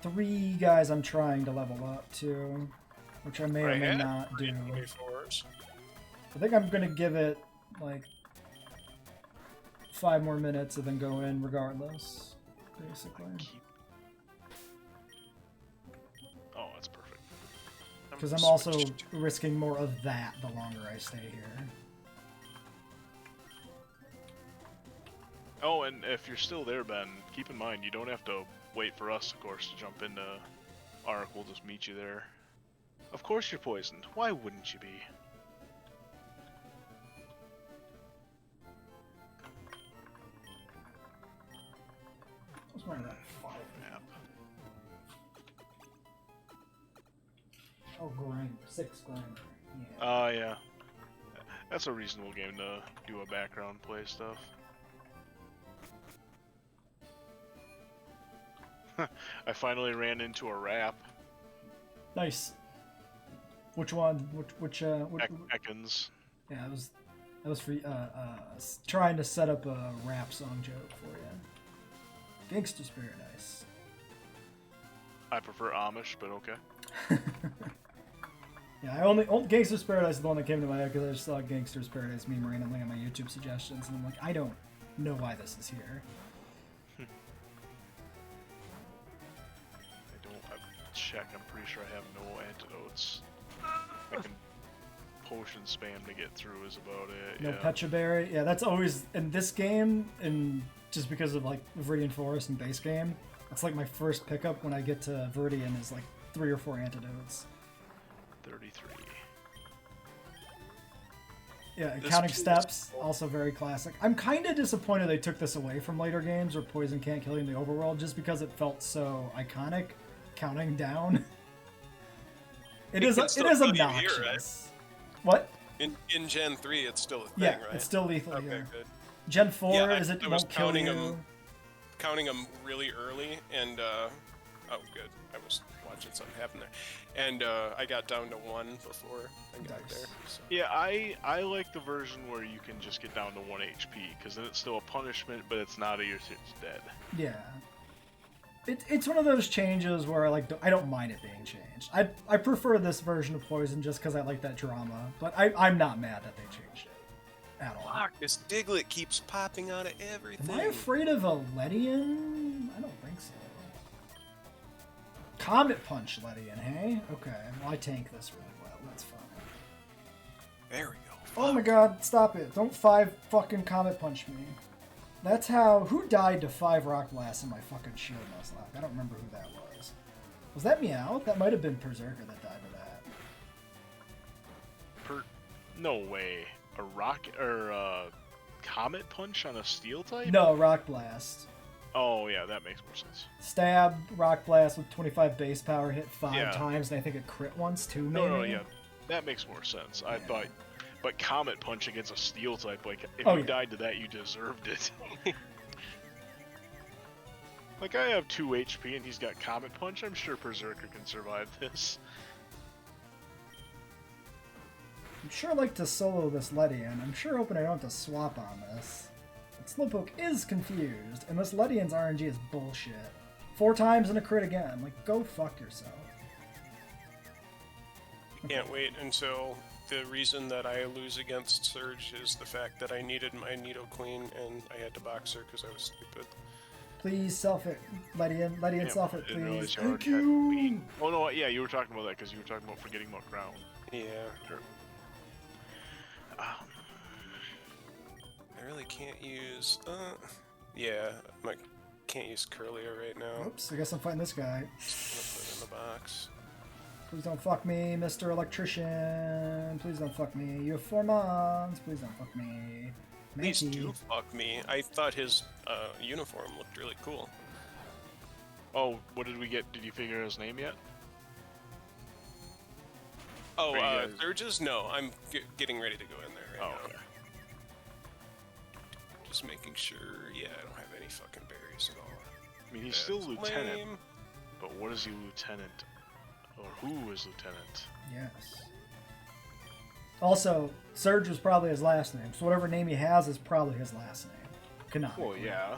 3 guys I'm trying to level up to, which I may or may not do. 24s. I think I'm gonna give it like 5 more minutes and then go in regardless, basically. Oh, that's perfect. Because I'm also risking more of that the longer I stay here. Oh, and if you're still there, Ben, keep in mind you don't have to wait for us, of course, to jump into Ark. We'll just meet you there. Of course you're poisoned. Why wouldn't you be? What's wrong with that? Map. Oh, grind. 6 grind. Yeah. Yeah. That's a reasonable game to do a background play stuff. I finally ran into a rap. Nice. Which one? Which Ekans. Yeah, that was for trying to set up a rap song joke for you. Gangster's Paradise. I prefer Amish, but okay. Yeah, Gangster's Paradise is the one that came to my head because I just saw Gangster's Paradise meme randomly on my YouTube suggestions, and I'm like, I don't know why this is here. I've checked. I'm pretty sure I have no antidotes. I can potion spam to get through is about it. No yeah. Pecha Berry. Yeah, that's always in this game, and just because of like Viridian Forest and base game, that's like my first pickup when I get to Viridian is like 3 or 4 antidotes. 33. Yeah, This counting piece- steps, also very classic. I'm kind of disappointed they took this away from later games where poison can't kill you in the overworld, just because it felt so iconic. Counting down. It is can still kill you here, obnoxious. right? What? In Gen 3, it's still a thing, Yeah, right? it's still lethal Okay, here. good. Gen 4 Yeah, is it I was won't kill counting you. Counting them really early, and oh, good. I was watching something happen there, and I got down to 1 before I got Nice. there. So. Yeah, I like the version where you can just get down to 1 HP, because then it's still a punishment, but it's not it's dead. Yeah. It's one of those changes where I don't mind it being changed. I prefer this version of Poison just because I like that drama, but I'm not mad that they changed it at all. Fuck, this Diglett keeps popping out of everything. Am I afraid of a Ledian? I don't think so. Comet Punch Ledian, hey? Okay, well I tank this really well, that's fine. There we go. Oh my god, stop it. Don't 5 fucking Comet Punch me. That's how... Who died to 5 Rock Blasts in my fucking shield Nuzlocke? I don't remember who that was. Was that Meow? That might have been Berserker that died to that. No way. A rock or comet punch on a steel type? No, Rock Blast. Oh yeah, that makes more sense. Stab, Rock Blast with 25 base power, hit 5 Yeah. times, and I think it crit once too, maybe? No, yeah, that makes more sense. I thought, but comet punch against a steel type, like if Oh, you yeah. died to that, you deserved it. Like I have 2 HP and he's got comet punch. I'm sure Berserker can survive this. I'm sure I'd like to solo this Ledian. I'm sure hoping I don't have to swap on this. But Slowpoke is confused, and this Ledian's RNG is bullshit. 4 times and a crit again. Like, go fuck yourself. Can't wait until the reason that I lose against Surge is the fact that I needed my Nidoqueen and I had to box her because I was stupid. Please self it, Ledian. Ledian, Yeah, self it, I didn't realize please. you Thank already had you. Queen. Oh no, yeah, you were talking about that because you were talking about forgetting about Crown. Yeah, Sure. I really can't use. Yeah, I can't use Curlia right now. Oops, I guess I'm fighting this guy. Just gonna put it in the box. Please don't fuck me, Mr. Electrician. Please don't fuck me. You have 4 mons. Please don't fuck me. Please Mankey. do fuck me. I thought his uniform looked really cool. Oh, what did we get? Did you figure his name yet? Oh, Are you guys- Surges? No, I'm getting ready to go in there right Oh, now. okay. Just making sure. Yeah, I don't have any fucking berries at all. I mean, he's still That's lieutenant, lame. but what is he lieutenant? Or who is lieutenant? Yes. Also, Surge was probably his last name, so whatever name he has is probably his last name. Canonically. Well, yeah.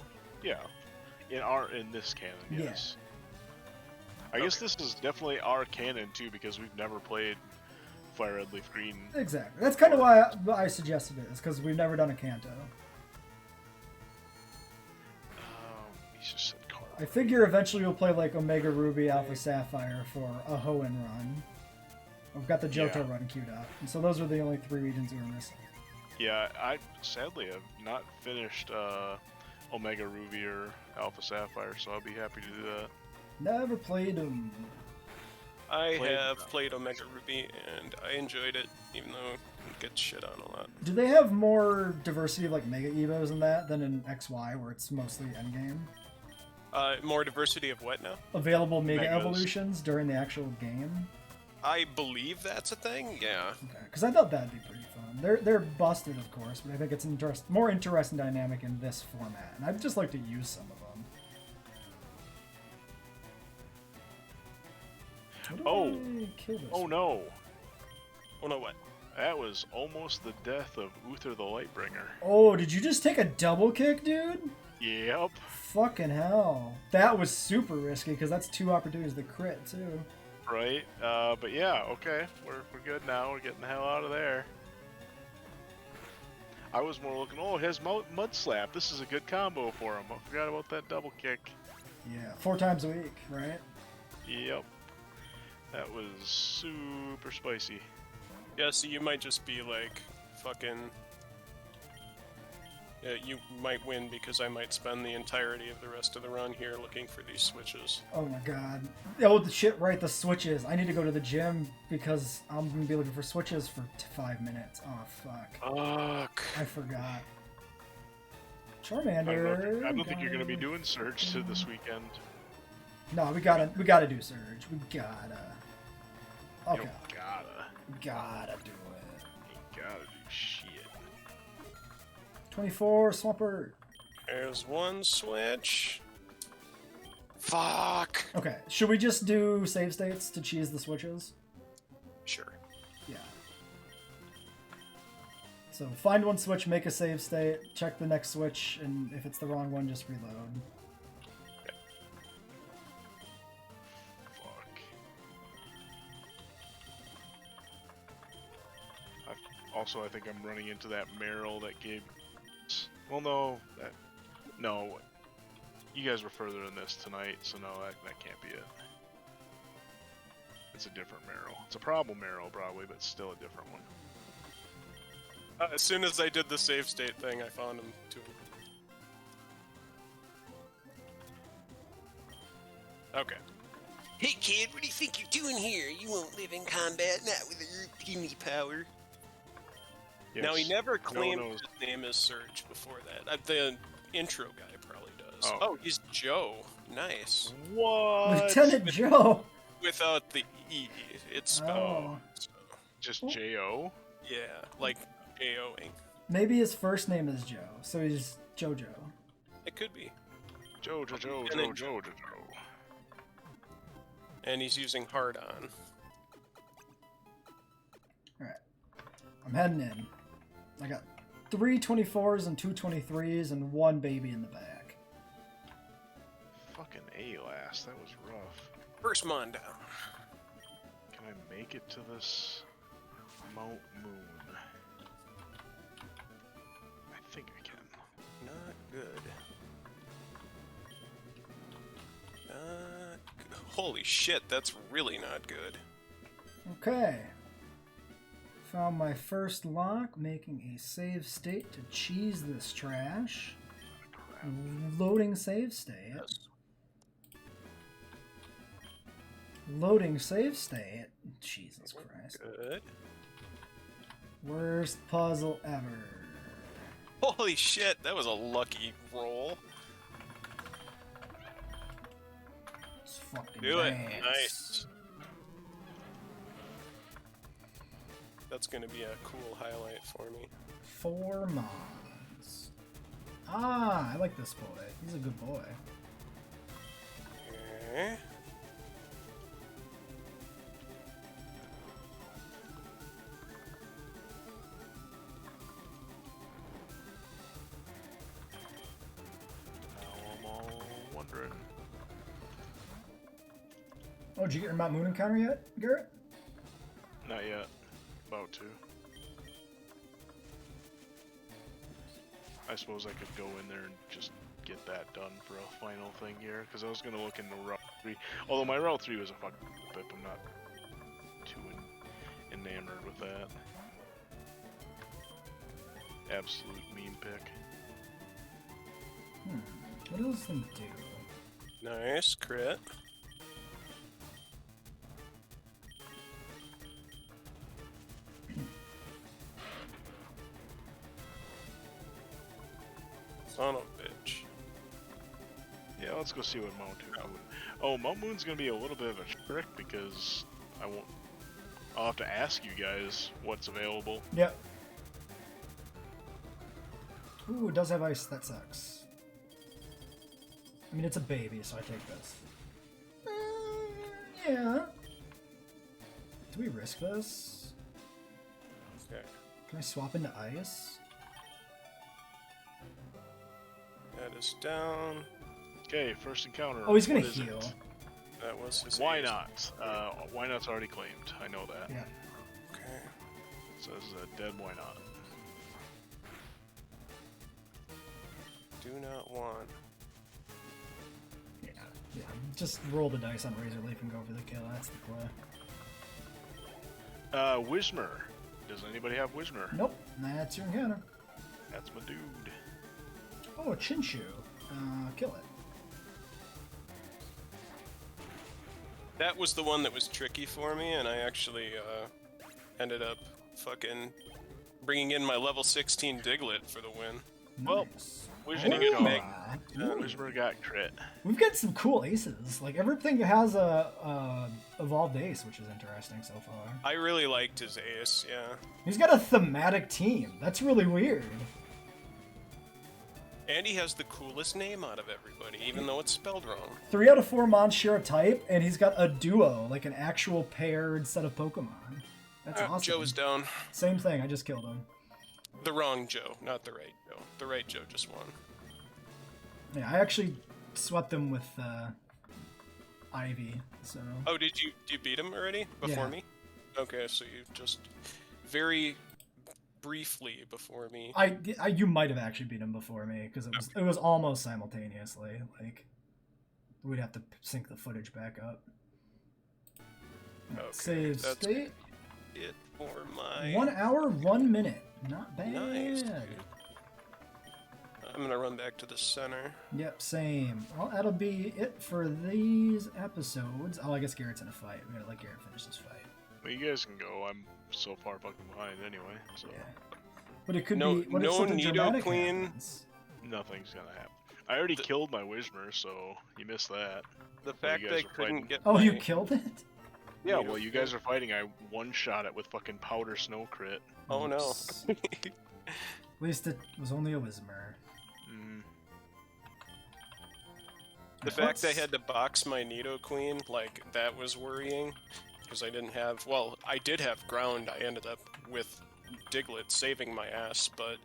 In this canon, Yeah. yes. I guess this is definitely our canon too, because we've never played Fire Red Leaf Green. Exactly. That's kind of why I suggested it, is because we've never done a Kanto. He's just said card. I figure eventually we'll play like Omega Ruby, Alpha Sapphire for a Hoenn run. I've got the Johto Yeah. run queued up, and so those were the only 3 regions we were missing. Yeah, I sadly have not finished Omega Ruby or Alpha Sapphire, so I'll be happy to do that. Never played them. I Played- have played Omega Ruby and I enjoyed it, even though it gets shit on a lot. Do they have more diversity of like Mega Evos in that than in XY, where it's mostly endgame? More diversity of what now? Available Mega Megas. Evolutions during the actual game? I believe that's a thing. Yeah. Okay, because I thought that'd be pretty fun. They're busted, of course, but I think it's more interesting dynamic in this format, and I'd just like to use some of them. How do Oh. I kill this Oh one? no! Oh no, what? That was almost the death of Uther the Lightbringer. Oh, did you just take a double kick, dude? Yep. Fucking hell. That was super risky because that's 2 opportunities to crit, too. Right. But yeah, okay. We're good now. We're getting the hell out of there. I was more looking, oh, his mud slap. This is a good combo for him. I forgot about that double kick. Yeah, 4 times a week, right? Yep. That was super spicy. Yeah, so you might just be like, fucking... Yeah, you might win because I might spend the entirety of the rest of the run here looking for these switches. Oh my god. Oh, the shit, right, the switches. I need to go to the gym because I'm going to be looking for switches for 5 minutes. Oh, fuck. Fuck. I forgot. Charmander. I don't think you're going to be doing Surge to this weekend. No, we gotta do Surge. We gotta. Okay. You gotta. We gotta do it. You gotta do shit. 24, Swampert. There's one switch. Fuck! Okay, should we just do save states to cheese the switches? Sure. Yeah. So find one switch, make a save state, check the next switch, and if it's the wrong one, just reload. Fuck. Also, I think I'm running into that Meryl that gave... Well, no. No. You guys were further in this tonight, so no, that can't be it. It's a different Meryl. It's a problem Meryl, probably, but still a different one. As soon as I did the save state thing, I found him too. Okay. Hey kid, what do you think you're doing here? You won't live in combat, not with your puny power. Yes. Now, he never claimed No. his name as Surge before that. The intro guy probably does. Oh. Oh, he's Joe. Nice. What? Lieutenant Joe! Without the E. It's spelled. So, Just J.O.? yeah, like J-O-ing. Maybe his first name is Joe, so he's JoJo. It could be. Joe. And he's using hard on. Alright. I'm heading in. I got 3 24s and 2 23s and 1 baby in the back. Fucking A-last. That was rough. First mon down. Can I make it to this Mount Moon? I think I can. Not good. Holy shit, that's really not good. Okay. Found my first lock, making a save state to cheese this trash. Loading save state. Yes. Loading save state. Jesus Christ. Good. Worst puzzle ever. Holy shit, that was a lucky roll. Let's fucking Do it. dance. Nice. That's gonna be a cool highlight for me. 4 mons. Ah, I like this boy. He's a good boy. Okay. Now I'm all wondering. Oh, did you get your Mount Moon encounter yet, Garrett? Not yet. About to. I suppose I could go in there and just get that done for a final thing here, because I was going to look into Route 3. Although my Route 3 was a fucking pip, I'm not too enamored with that. Absolute meme pick. What else can do? Nice, crit. Son of a bitch. Yeah, let's go see what Mount Moon. Oh, Mount Moon's gonna be a little bit of a trick because I'll have to ask you guys what's available. Yep. Ooh, it does have ice. That sucks. I mean, it's a baby, so I take this. Yeah. Do we risk this? Can I swap into ice? That is down. Okay, first encounter. Oh, he's gonna What is heal. it? That was his Why ace. not? Why not's already claimed. I know that. Yeah. Okay. So this is a dead why not. Do not want. Yeah. Yeah. Just roll the dice on Razor Leaf and go for the kill. That's the play. Wismer. Does anybody have Wismer? Nope. That's your encounter. That's my dude. Oh, a Chinshu. Kill it. That was the one that was tricky for me, and I actually ended up fucking bringing in my level 16 Diglett for the win. Well, Nice. Wismer Oh, got Wismer got crit. we've got some cool aces. Like, everything has a evolved ace, which is interesting so far. I really liked his ace, yeah. He's got a thematic team. That's really weird. And he has the coolest name out of everybody, even though it's spelled wrong. 3 out of 4 mons share a type, and he's got a duo, like an actual paired set of Pokemon. That's awesome. Joe is down. Same thing, I just killed him. The wrong Joe, not the right Joe. The right Joe just won. Yeah, I actually swept him with Ivy, so... Oh, did you beat him already? Before Yeah. me? Okay, so you just very briefly before me. You might have actually beat him before me, because it was almost simultaneously. Like, we'd have to sync the footage back up. Okay, Save that's state. it for my... 1 hour, 1 minute. Not bad. Nice, dude. I'm gonna run back to the center. Yep, same. Well, that'll be it for these episodes. Oh, I guess Garrett's in a fight. We gotta let Garrett finish this fight. Well, you guys can go. I'm so far fucking behind anyway, so Yeah. But it could No- be... What if no something dramatic Nidoqueen. happens? nothing's gonna happen. I already killed my Wismer, so you missed that. The fact guys I are couldn't fighting. get Oh, my... you killed it? Yeah, Nidoqueen. well, you guys are fighting. I one-shot it with fucking powder snow crit. Oh no. Oops. At least it was only a Wismer. Mm. The fact I had to box my Nidoqueen, like, that was worrying. Because I didn't have... Well, I did have ground. I ended up with Diglett saving my ass, but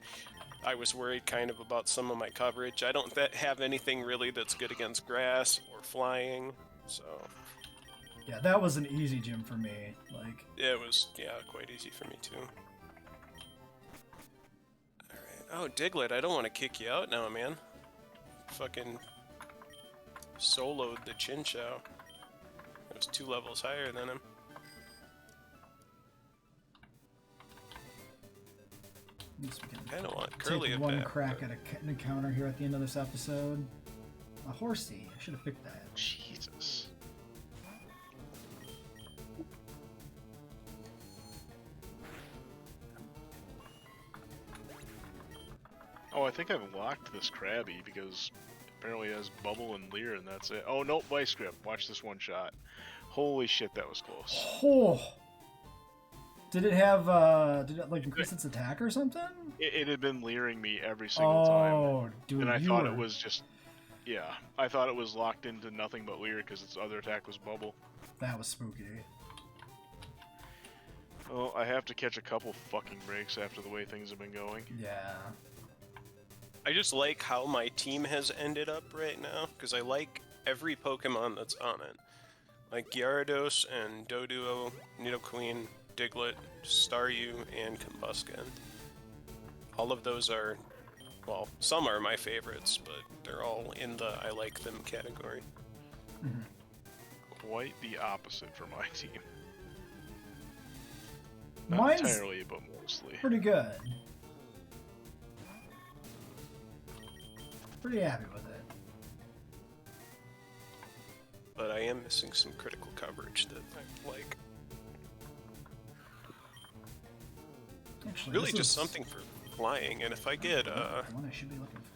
I was worried kind of about some of my coverage. I don't have anything really that's good against grass or flying, so... Yeah, that was an easy gym for me. Like, It was, yeah, quite easy for me too. Alright. Oh, Diglett, I don't want to kick you out now, man. Fucking soloed the Chinchou. I was 2 levels higher than him. at least we can Kinda want Curly take at one bat, crack but- at an encounter here at the end of this episode. A horsey. I should have picked that. Jesus. Oh, I think I've locked this Krabby because apparently it has Bubble and Leer and that's it. Oh, no, Vice Grip. Watch this one shot. Holy shit, that was close. Oh! Did it have, did it, like, increase its attack or something? It had been leering me every single time. Oh, dude, And I you thought were... it was just... Yeah, I thought it was locked into nothing but Leer because its other attack was Bubble. That was spooky. Well, I have to catch a couple fucking breaks after the way things have been going. Yeah. I just like how my team has ended up right now, because I like every Pokemon that's on it. Like Gyarados and Doduo, Nidoqueen, Diglett, Staryu, and Combusken. All of those are, well, some are my favorites, but they're all in the I like them category. Quite the opposite for my team. Not Mine's entirely, but mostly. pretty good. Pretty happy with it. But I am missing some critical coverage that I like. Actually, Really this just is something for flying, and if I get, the one I should be looking for.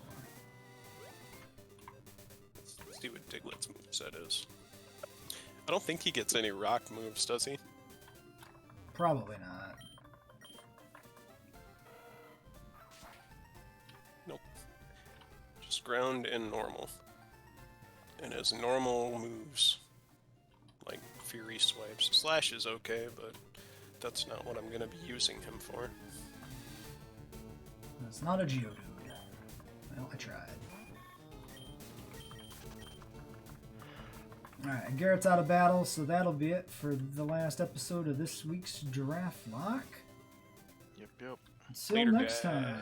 let's see what Diglett's moveset is. I don't think he gets any rock moves, does he? Probably not. Nope. Just ground and normal. And his normal moves, like Fury Swipes. Slash is okay, but that's not what I'm going to be using him for. It's not a Geodude. Well, I tried. Alright, Garrett's out of battle, so that'll be it for the last episode of this week's Draftlocke. Yep, yep. Until Later, next guys. time.